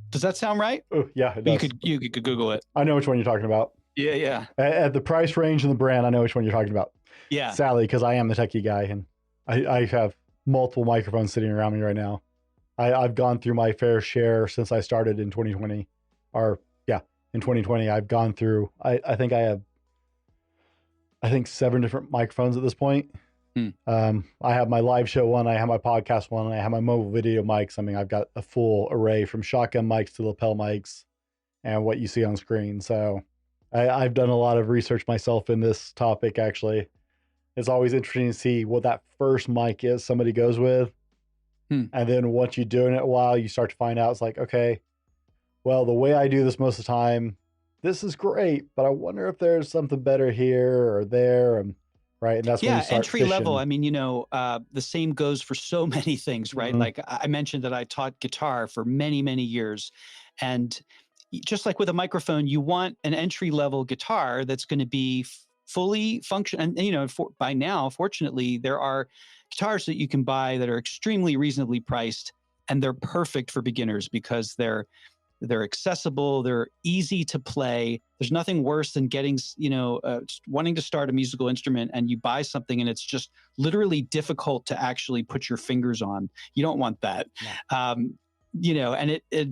Does that sound right? Oh, yeah, it does. You could Google it. I know which one you're talking about. Yeah. At the price range and the brand, I know which one you're talking about. Yeah. Sadly, because I am the techie guy, and I have multiple microphones sitting around me right now. I've gone through my fair share since I started in 2020. In 2020, I've gone through, I think I have 7 different microphones at this point. I have my live show one, I have my podcast one, and I have my mobile video mics. I mean, I've got a full array from shotgun mics to lapel mics and what you see on screen. So I've done a lot of research myself in this topic, actually. It's always interesting to see what that first mic is somebody goes with. And then once you do it a while, you start to find out, it's like, okay, well, the way I do this most of the time, this is great, but I wonder if there's something better here or there. Right. And that's when you start entry fishing. level. I mean, the same goes for so many things, right? Like I mentioned that I taught guitar for many, many years. And just like with a microphone, you want an entry level guitar that's going to be fully functional. And, by now, fortunately, there are guitars that you can buy that are extremely reasonably priced, and they're perfect for beginners because they're accessible, they're easy to play. There's nothing worse than getting, wanting to start a musical instrument and you buy something and it's just literally difficult to actually put your fingers on. You don't want that. No.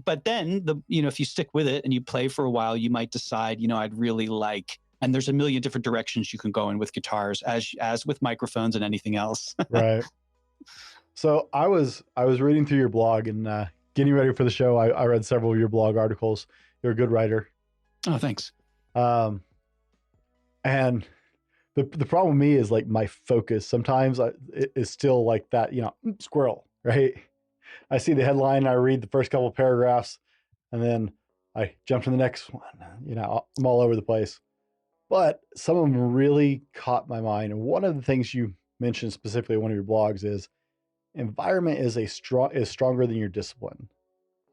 But then if you stick with it and you play for a while, you might decide, I'd really like, and there's a million different directions you can go in with guitars as with microphones and anything else. Right. So I was reading through your blog and, getting ready for the show, I read several of your blog articles. You're a good writer. Oh, thanks. And the problem with me is like my focus. Sometimes it is still like that, squirrel, right? I see the headline, I read the first couple of paragraphs, and then I jump to the next one. I'm all over the place. But some of them really caught my mind. And one of the things you mentioned specifically in one of your blogs is environment is stronger than your discipline.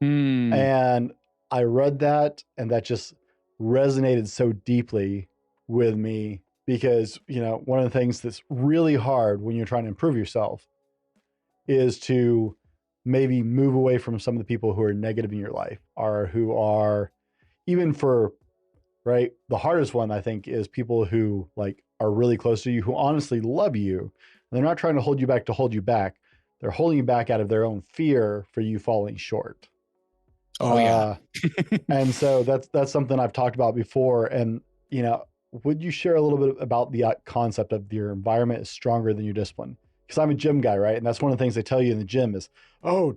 And I read that, and that just resonated so deeply with me because, one of the things that's really hard when you're trying to improve yourself is to maybe move away from some of the people who are negative in your life, or who are right? The hardest one, I think, is people who are really close to you, who honestly love you. And they're not trying to hold you back to hold you back. They're holding you back out of their own fear for you falling short. Oh, yeah. And so that's something I've talked about before. And, would you share a little bit about the concept of your environment is stronger than your discipline? Because I'm a gym guy, right? And that's one of the things they tell you in the gym is,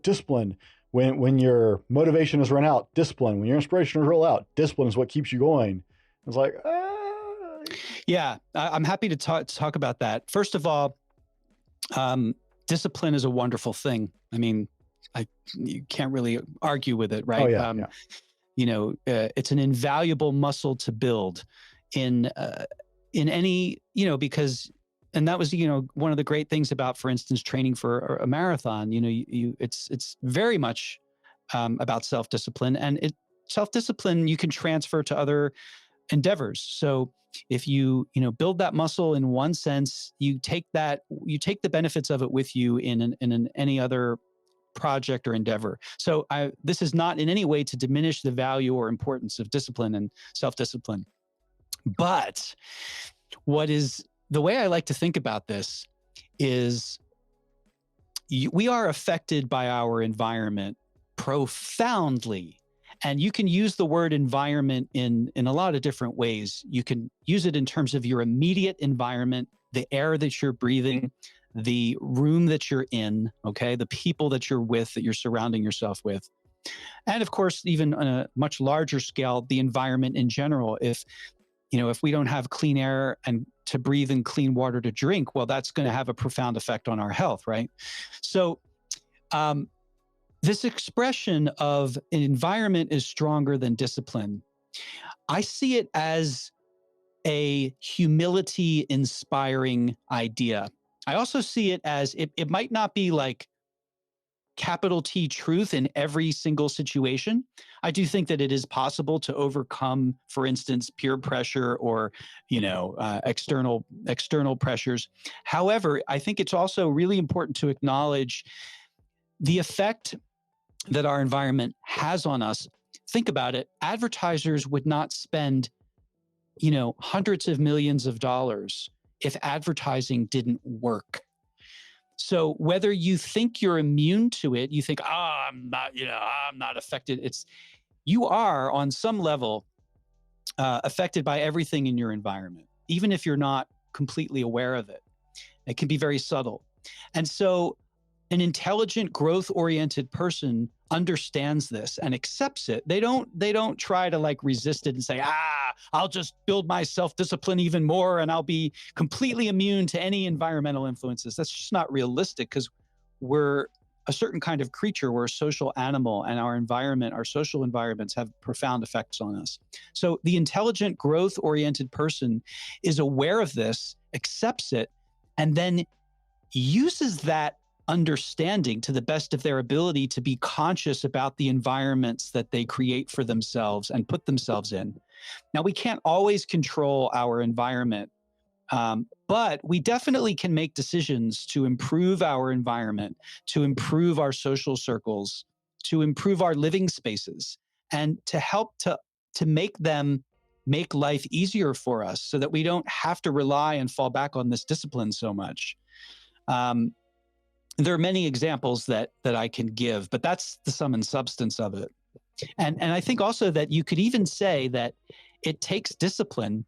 discipline. When your motivation is run out, discipline. When your inspiration is run out, discipline is what keeps you going. It's like, Yeah, I'm happy to talk about that. First of all, discipline is a wonderful thing. I mean, you can't really argue with it, right? Oh, yeah. It's an invaluable muscle to build in any, because, and that was, one of the great things about, for instance, training for a marathon. It's very much about self-discipline, and self-discipline you can transfer to other endeavors. So if you build that muscle in one sense, you take the benefits of it with you in any other project or endeavor. So this is not in any way to diminish the value or importance of discipline and self-discipline. But the way I like to think about this is we are affected by our environment profoundly. And you can use the word environment in a lot of different ways. You can use it in terms of your immediate environment, the air that you're breathing, the room that you're in, okay, the people that you're with, that you're surrounding yourself with. And of course, even on a much larger scale, the environment in general. If we don't have clean air and to breathe and clean water to drink, well, that's going to have a profound effect on our health, right? So this expression of an environment is stronger than discipline, I see it as a humility-inspiring idea. I also see it as it might not be like capital T truth in every single situation. I do think that it is possible to overcome, for instance, peer pressure or, external pressures. However, I think it's also really important to acknowledge the effect that our environment has on us. Think about it. Advertisers would not spend, hundreds of millions of dollars if advertising didn't work. So whether you think you're immune to it, you think, I'm not affected. You are on some level affected by everything in your environment, even if you're not completely aware of it. It can be very subtle. And so an intelligent, growth-oriented person understands this and accepts it. They don't try to resist it and say, I'll just build my self-discipline even more and I'll be completely immune to any environmental influences. That's just not realistic, because we're a certain kind of creature. We're a social animal, and our social environments have profound effects on us. So the intelligent, growth-oriented person is aware of this, accepts it, and then uses that understanding to the best of their ability to be conscious about the environments that they create for themselves and put themselves in. Now, we can't always control our environment, but we definitely can make decisions to improve our environment, to improve our social circles, to improve our living spaces, and to help to make them make life easier for us so that we don't have to rely and fall back on this discipline so much. There are many examples that I can give, but that's the sum and substance of it. And I think also that you could even say that it takes discipline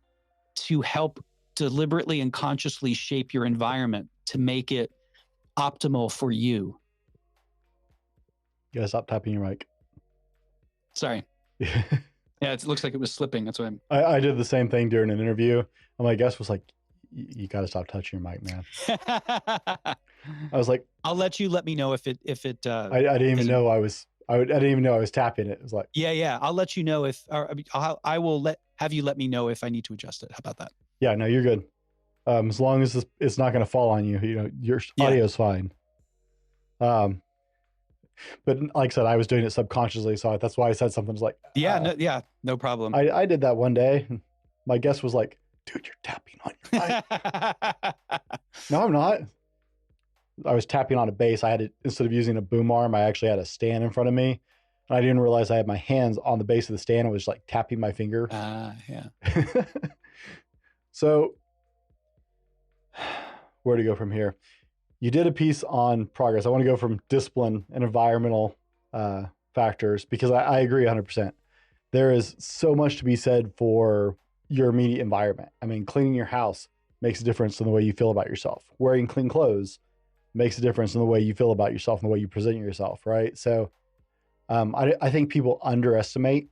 to help deliberately and consciously shape your environment to make it optimal for you. You gotta stop tapping your mic. Sorry. Yeah, it looks like it was slipping. That's why I did the same thing during an interview. And my guest was like, you got to stop touching your mic, man. I was like, I'll let me know if it. I didn't even know I didn't even know I was tapping it. It was like, yeah. I'll let you know if, or I will have you let me know if I need to adjust it. How about that? Yeah, no, you're good. As long as it's not going to fall on you, your audio is fine. But like I said, I was doing it subconsciously, so that's why I said something like, no problem. I did that one day. My guest was like, dude, you're tapping on your mic. No, I'm not. I was tapping on a bass. Instead of using a boom arm, I actually had a stand in front of me. And I didn't realize I had my hands on the base of the stand. I was like tapping my finger. Yeah. So where to go from here? You did a piece on progress. I want to go from discipline and environmental factors, because I agree 100%. There is so much to be said for your immediate environment. I mean, cleaning your house makes a difference in the way you feel about yourself. Wearing clean clothes makes a difference in the way you feel about yourself and the way you present yourself, right? So I think people underestimate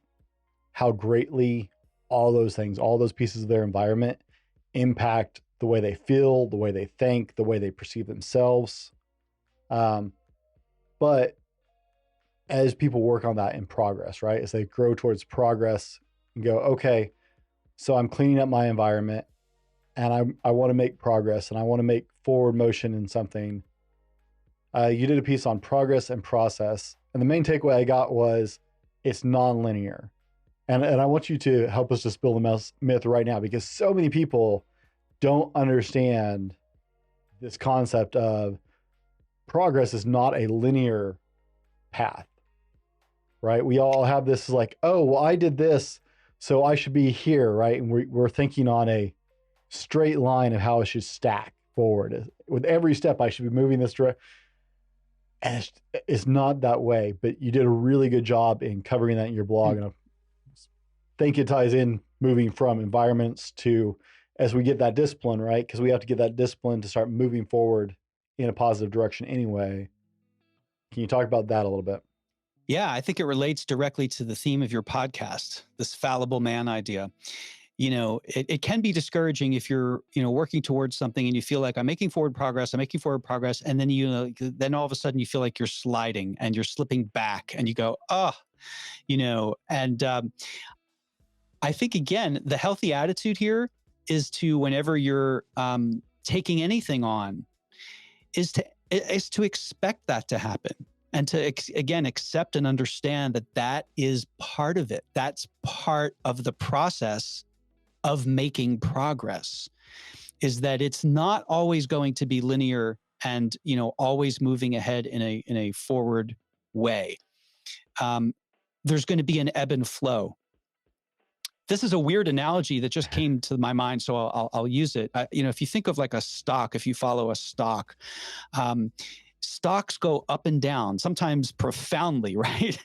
how greatly all those things, all those pieces of their environment impact the way they feel, the way they think, the way they perceive themselves. But as people work on that in progress, right? As they grow towards progress and go, okay, so I'm cleaning up my environment and I want to make progress and I want to make forward motion in something. You did a piece on progress and process. And the main takeaway I got was it's non-linear. And I want you to help us dispel the myth right now, because so many people don't understand this concept of progress is not a linear path, right? We all have this like, oh, well, I did this, so I should be here, right? And we're thinking on a straight line of how it should stack forward. With every step, I should be moving this direction. And it's not that way, but you did a really good job in covering that in your blog. And I think it ties in moving from environments to, as we get that discipline, right? Because we have to get that discipline to start moving forward in a positive direction anyway. Can you talk about that a little bit? Yeah, I think it relates directly to the theme of your podcast, this fallible man idea. It can be discouraging if you're, working towards something and you feel like I'm making forward progress. And then, then all of a sudden you feel like you're sliding and you're slipping back and you go, I think, again, the healthy attitude here is to, whenever you're taking anything on, is to expect that to happen. And to, again, accept and understand that is part of it. That's part of the process of making progress, is that it's not always going to be linear and, always moving ahead in a forward way. There's going to be an ebb and flow. This is a weird analogy that just came to my mind, so I'll use it. If you think of like a stock, if you follow a stock, stocks go up and down, sometimes profoundly, right?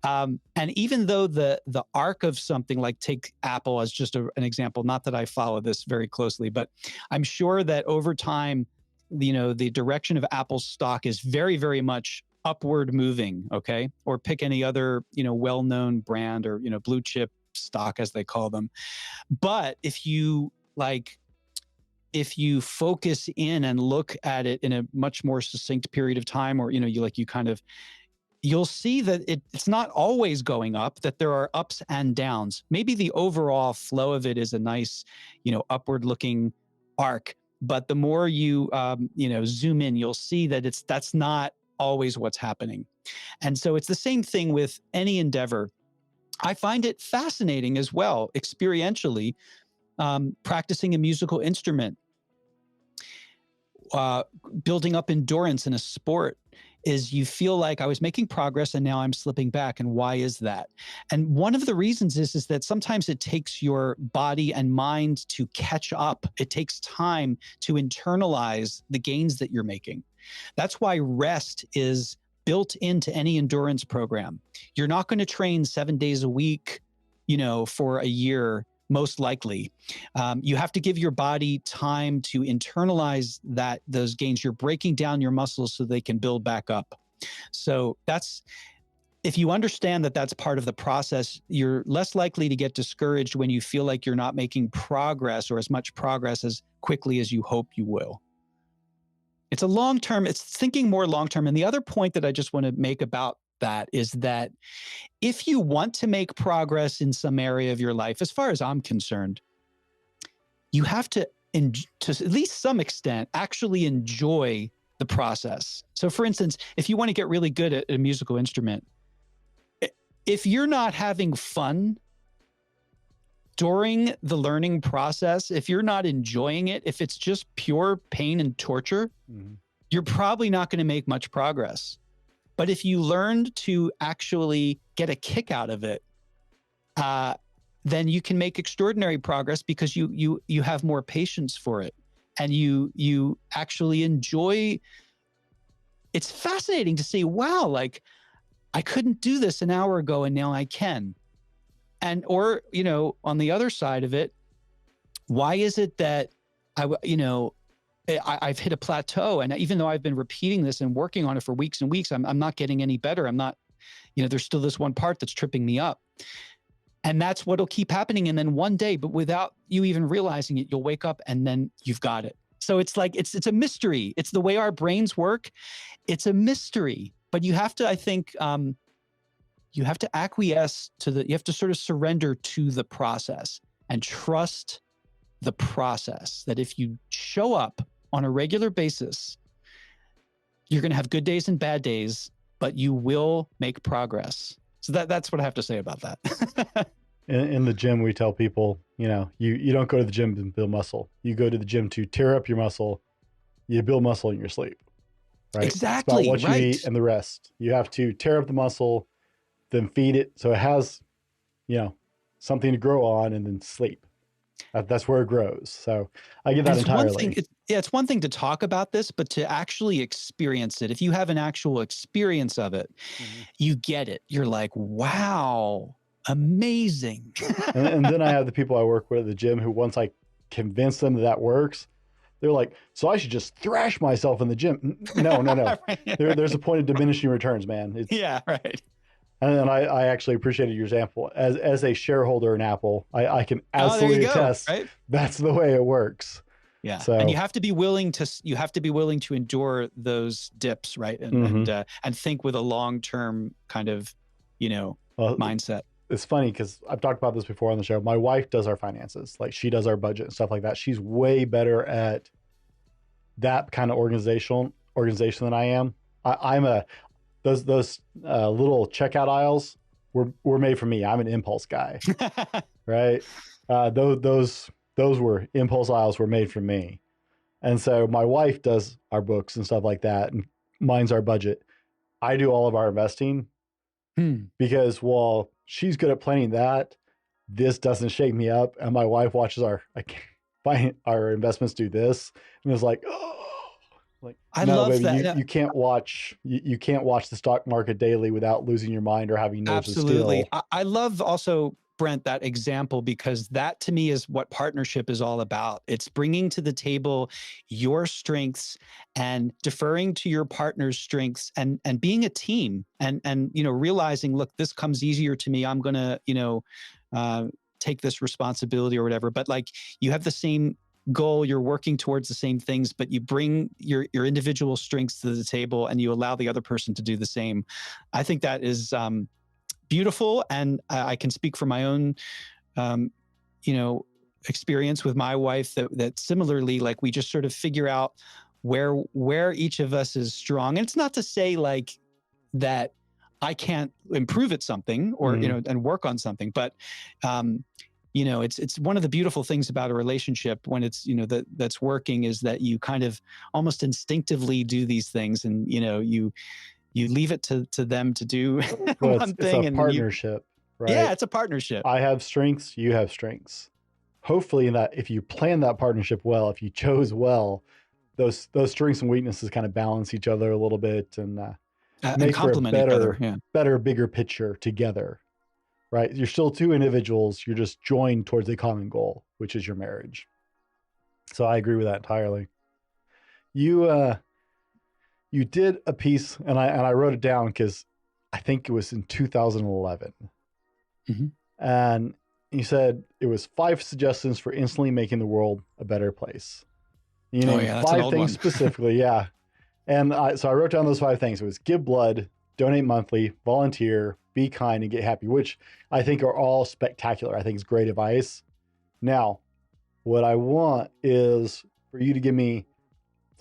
And even though the arc of something, like take Apple as just an example, not that I follow this very closely, but I'm sure that over time, the direction of Apple's stock is very, very much upward moving, okay? Or pick any other, well-known brand or, blue chip stock, as they call them. But if you focus in and look at it in a much more succinct period of time, or, you'll see that it's not always going up, that there are ups and downs. Maybe the overall flow of it is a nice, upward looking arc. But the more you, zoom in, you'll see that that's not always what's happening. And so it's the same thing with any endeavor. I find it fascinating as well, experientially, practicing a musical instrument, building up endurance in a sport, is you feel like I was making progress and now I'm slipping back. And why is that? And one of the reasons is that sometimes it takes your body and mind to catch up. It takes time to internalize the gains that you're making. That's why rest is built into any endurance program. You're not going to train 7 days a week, for a year, most likely. You have to give your body time to internalize those gains. You're breaking down your muscles so they can build back up. So if you understand that that's part of the process, you're less likely to get discouraged when you feel like you're not making progress, or as much progress as quickly as you hope you will. It's a long-term, it's thinking more long-term. And the other point that I just want to make about that is that if you want to make progress in some area of your life, as far as I'm concerned, you have to to at least some extent, actually enjoy the process. So for instance, if you want to get really good at a musical instrument, if you're not having fun during the learning process, if you're not enjoying it, if it's just pure pain and torture, you're probably not going to make much progress. But if you learned to actually get a kick out of it, then you can make extraordinary progress because you have more patience for it, and you actually enjoy. It's fascinating to see, wow, like I couldn't do this an hour ago and now I can. And, or, on the other side of it, why is it that I've hit a plateau, and even though I've been repeating this and working on it for weeks and weeks, I'm not getting any better. I'm not, there's still this one part that's tripping me up. And that's what'll keep happening. And then one day, but without you even realizing it, you'll wake up and then you've got it. So it's like, it's a mystery. It's the way our brains work. It's a mystery, but you have to, I think, you have to acquiesce you have to sort of surrender to the process and trust the process, that if you show up on a regular basis, you're going to have good days and bad days, but you will make progress. So that's what I have to say about that. In the gym, we tell people, you don't go to the gym to build muscle. You go to the gym to tear up your muscle. You build muscle in your sleep, right? Exactly. It's about what you eat and the rest. You have to tear up the muscle, then feed it so it has, something to grow on, and then sleep. That's where it grows. So I get that entirely. It's one thing to talk about this, but to actually experience it. If you have an actual experience of it, you get it. You're like, wow, amazing. and then I have the people I work with at the gym who, once I convince them that works, they're like, so I should just thrash myself in the gym. No. Right. There's a point of diminishing returns, man. Yeah, right. And I actually appreciated your example. As a shareholder in Apple, I can absolutely attest, right? That's the way it works. Yeah. So, and you have to be willing to endure those dips, right? And think with a long-term kind of, mindset. It's funny because I've talked about this before on the show. My wife does our finances. Like, she does our budget and stuff like that. She's way better at that kind of organization than I am. Those little checkout aisles were made for me. I'm an impulse guy, right? Those impulse aisles were made for me. And so my wife does our books and stuff like that, and mine's our budget. I do all of our investing because while she's good at planning that, this doesn't shake me up. And my wife watches our investments do this, and is like, oh. Like, I love baby, that. You can't watch the stock market daily without losing your mind or having nerves of steel. Absolutely. I love also, Brent, that example, because that to me is what partnership is all about. It's bringing to the table your strengths and deferring to your partner's strengths, and being a team, and realizing, look, this comes easier to me. I'm going to take this responsibility or whatever. But like, you have the same goal, you're working towards the same things, but you bring your individual strengths to the table and you allow the other person to do the same. I think that is beautiful. And I can speak from my own, experience with my wife that similarly, like, we just sort of figure out where each of us is strong. And it's not to say like that I can't improve at something or, and work on something, but, it's one of the beautiful things about a relationship when it's, that's working, is that you kind of almost instinctively do these things, and, you leave it to them to do one thing. It's a partnership, right? Yeah, it's a partnership. I have strengths, you have strengths. Hopefully, if you plan that partnership well, if you chose well, those strengths and weaknesses kind of balance each other a little bit and make for a better, bigger picture together. Right? You're still two individuals. You're just joined towards a common goal, which is your marriage. So I agree with that entirely. You did a piece, and I wrote it down because I think it was in 2011. And you said it was 5 suggestions for instantly making the world a better place. You know, 5 things specifically. Yeah. And so I wrote down those 5 things. It was give blood, donate monthly, volunteer, be kind, and get happy, which I think are all spectacular. I think it's great advice. Now, What I want is for you to give me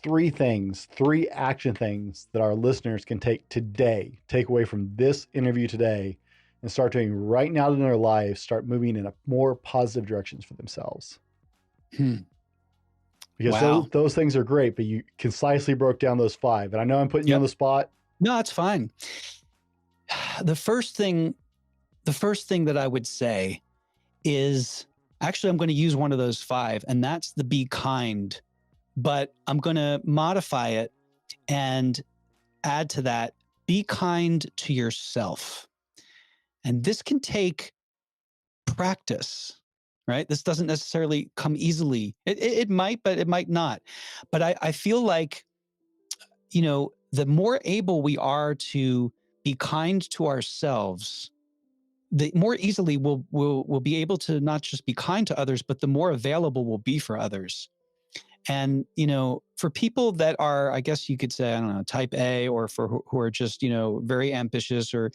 three action things that our listeners can take away from this interview today and start doing right now in their lives, start moving in a more positive directions for themselves. Because Wow. those things are great, but you concisely broke down those 5. And I know I'm putting you on the spot. No, it's fine. The first thing that I would say is, actually, I'm going to use one of those 5, and that's the be kind. But I'm going to modify it and add to that, be kind to yourself. And this can take practice, right? This doesn't necessarily come easily. It might, but it might not. But I feel like, the more able we are to be kind to ourselves, the more easily we'll be able to not just be kind to others, but the more available we'll be for others. And, for people that are, I guess you could say, I don't know, type A, or for who are just, very ambitious, or,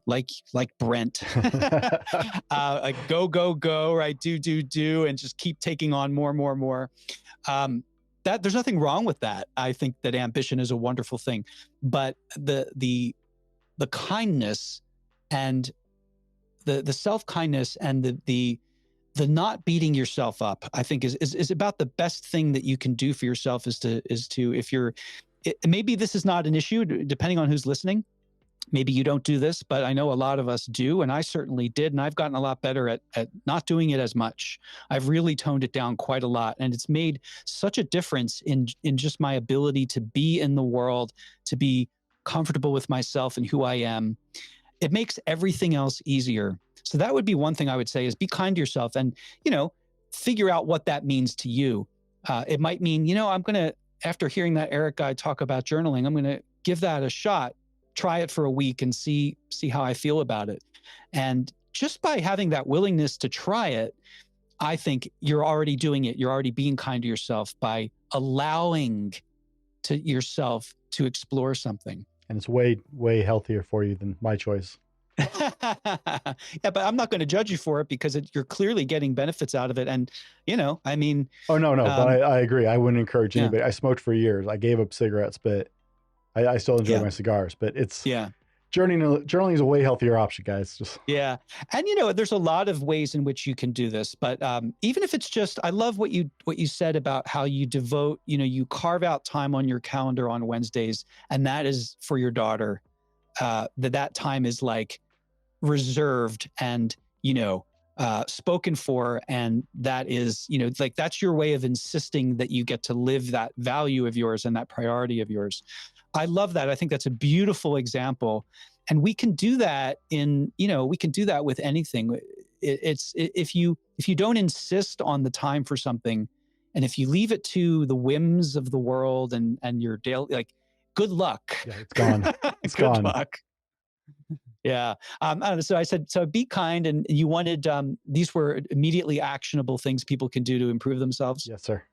like Brent, like go, right? Do, and just keep taking on more. That there's nothing wrong with that. I think that ambition is a wonderful thing, but the kindness and the self-kindness and the not beating yourself up, I think is about the best thing that you can do for yourself, is to if you're, maybe this is not an issue depending on who's listening. Maybe you don't do this, but I know a lot of us do. And I certainly did. And I've gotten a lot better at not doing it as much. I've really toned it down quite a lot. And it's made such a difference in just my ability to be in the world, to be comfortable with myself and who I am. It makes everything else easier. So that would be one thing I would say, is be kind to yourself, and, figure out what that means to you. It might mean, I'm going to, after hearing that Eric guy talk about journaling, I'm going to give that a shot, try it for a week and see how I feel about it. And just by having that willingness to try it, I think you're already doing it. You're already being kind to yourself by allowing to yourself to explore something. And it's way, way healthier for you than my choice. Yeah, but I'm not going to judge you for it, because you're clearly getting benefits out of it. And, I mean. Oh, no. But I agree. I wouldn't encourage anybody. I smoked for years. I gave up cigarettes, but I still enjoy my cigars. But it's journaling is a way healthier option, guys. Yeah. And, there's a lot of ways in which you can do this. But even if it's just, I love what you said about how you devote, you carve out time on your calendar on Wednesdays, and that is for your daughter. That time is like reserved and, spoken for. And that is, like, that's your way of insisting that you get to live that value of yours and that priority of yours. I love that. I think that's a beautiful example. And we can do that we can do that with anything. It's if you don't insist on the time for something, and if you leave it to the whims of the world and your daily, like, good luck. Yeah, it's gone. It's good gone. luck. Yeah. I don't know. So I said, be kind. And you wanted, these were immediately actionable things people can do to improve themselves. Yes, sir.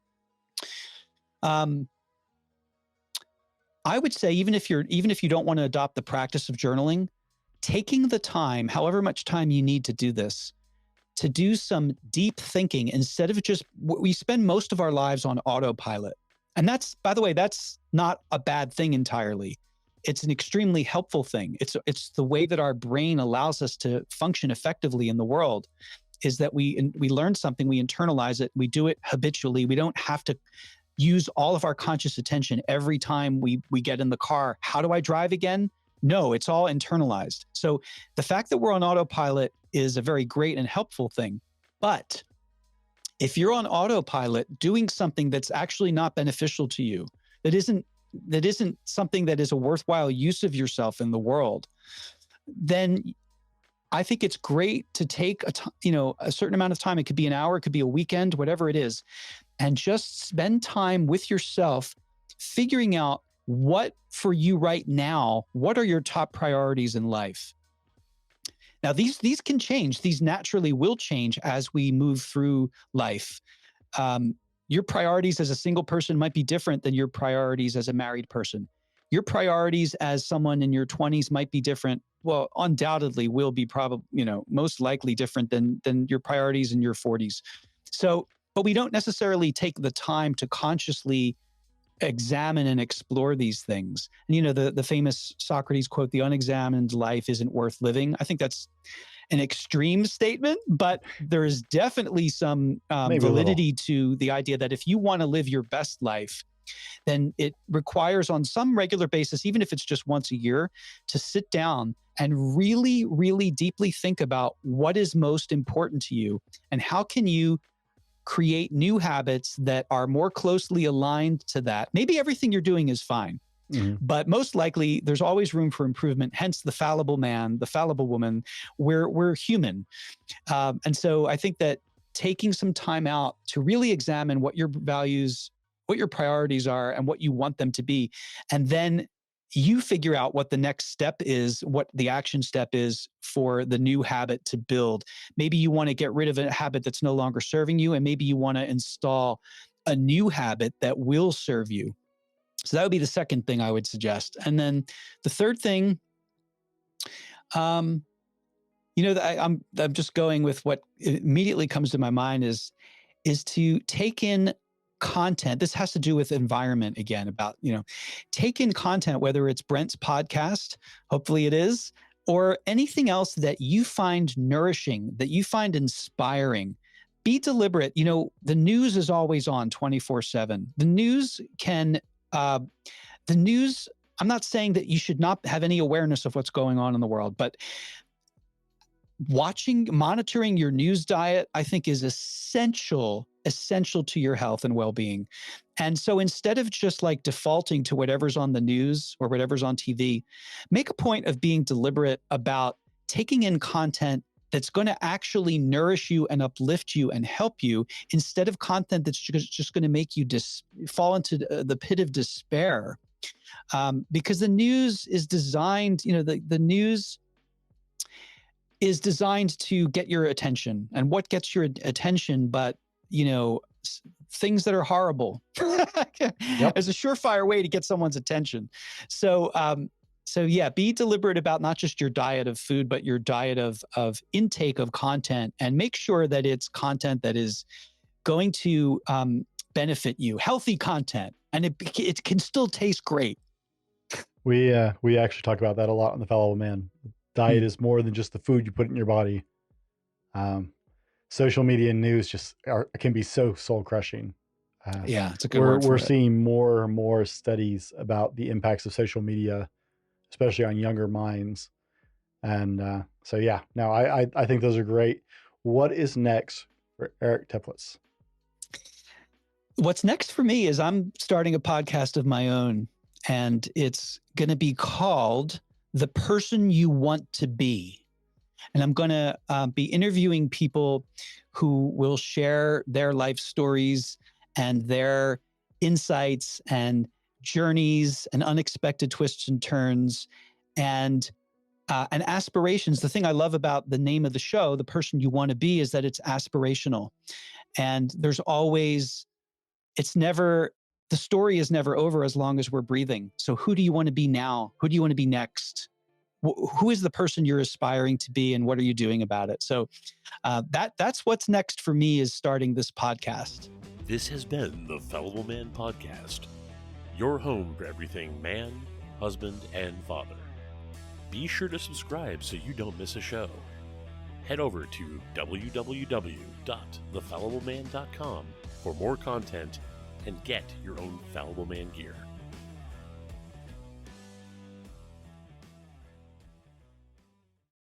I would say, even if you don't want to adopt the practice of journaling, taking the time, however much time you need to do this, to do some deep thinking, instead of just, we spend most of our lives on autopilot. And that's, by the way, that's not a bad thing entirely. It's an extremely helpful thing. It's the way that our brain allows us to function effectively in the world, is that we learn something, we internalize it, we do it habitually. We don't have to use all of our conscious attention every time we get in the car. How do I drive again? No, it's all internalized. So the fact that we're on autopilot is a very great and helpful thing. But if you're on autopilot doing something that's actually not beneficial to you, that isn't something that is a worthwhile use of yourself in the world, then I think it's great to take a certain amount of time. It could be an hour, it could be a weekend, whatever it is, and just spend time with yourself, figuring out what for you right now, what are your top priorities in life? Now, these can change. These naturally will change as we move through life. Your priorities as a single person might be different than your priorities as a married person. Your priorities as someone in your 20s might be different. Well, undoubtedly will be most likely different than your priorities in your 40s. So, but we don't necessarily take the time to consciously examine and explore these things. And the famous Socrates quote, "The unexamined life isn't worth living." I think that's an extreme statement, but there is definitely some validity to the idea that if you want to live your best life, then it requires on some regular basis, even if it's just once a year, to sit down and really, really deeply think about what is most important to you and how can you create new habits that are more closely aligned to that. Maybe everything you're doing is fine, but most likely there's always room for improvement. Hence the fallible man, the fallible woman. We're human. And so I think that taking some time out to really examine what your values, what your priorities are and what you want them to be, and then you figure out what the next step is, what the action step is for the new habit to build. Maybe you want to get rid of a habit that's no longer serving you, and maybe you want to install a new habit that will serve you. So that would be the second thing I would suggest. And then the third thing, I'm just going with what immediately comes to my mind is to take in content. This has to do with environment again, about, take in content, whether it's Brent's podcast, hopefully it is, or anything else that you find nourishing, that you find inspiring. Be deliberate. The news is always on 24/7. The news I'm not saying that you should not have any awareness of what's going on in the world, but monitoring your news diet, I think is essential to your health and well-being. And so instead of just like defaulting to whatever's on the news or whatever's on TV, make a point of being deliberate about taking in content that's going to actually nourish you and uplift you and help you, instead of content that's just going to make you fall into the pit of despair. Because the news is designed, the news is designed to get your attention. And what gets your attention but things that are horrible is a surefire way to get someone's attention. So yeah, be deliberate about not just your diet of food, but your diet of intake of content, and make sure that it's content that is going to benefit you, healthy content, and it can still taste great. We actually talk about that a lot on the Fallible Man. Diet is more than just the food you put in your body. Social media and news can be so soul crushing. It's a good word. We're seeing more and more studies about the impacts of social media, especially on younger minds. And I think those are great. What is next for Eric Teplitz? What's next for me is I'm starting a podcast of my own, and it's going to be called The Person You Want to Be. And I'm going to be interviewing people who will share their life stories and their insights and journeys and unexpected twists and turns and aspirations. The thing I love about the name of the show, The Person You Want to Be, is that it's aspirational. And there's always, the story is never over as long as we're breathing. So who do you want to be now? Who do you want to be next? Who is the person you're aspiring to be, and what are you doing about it? So that's what's next for me, is starting this podcast. This has been the Fallible Man Podcast, your home for everything man, husband, and father. Be sure to subscribe so you don't miss a show. Head over to www.thefallibleman.com for more content and get your own Fallible Man gear.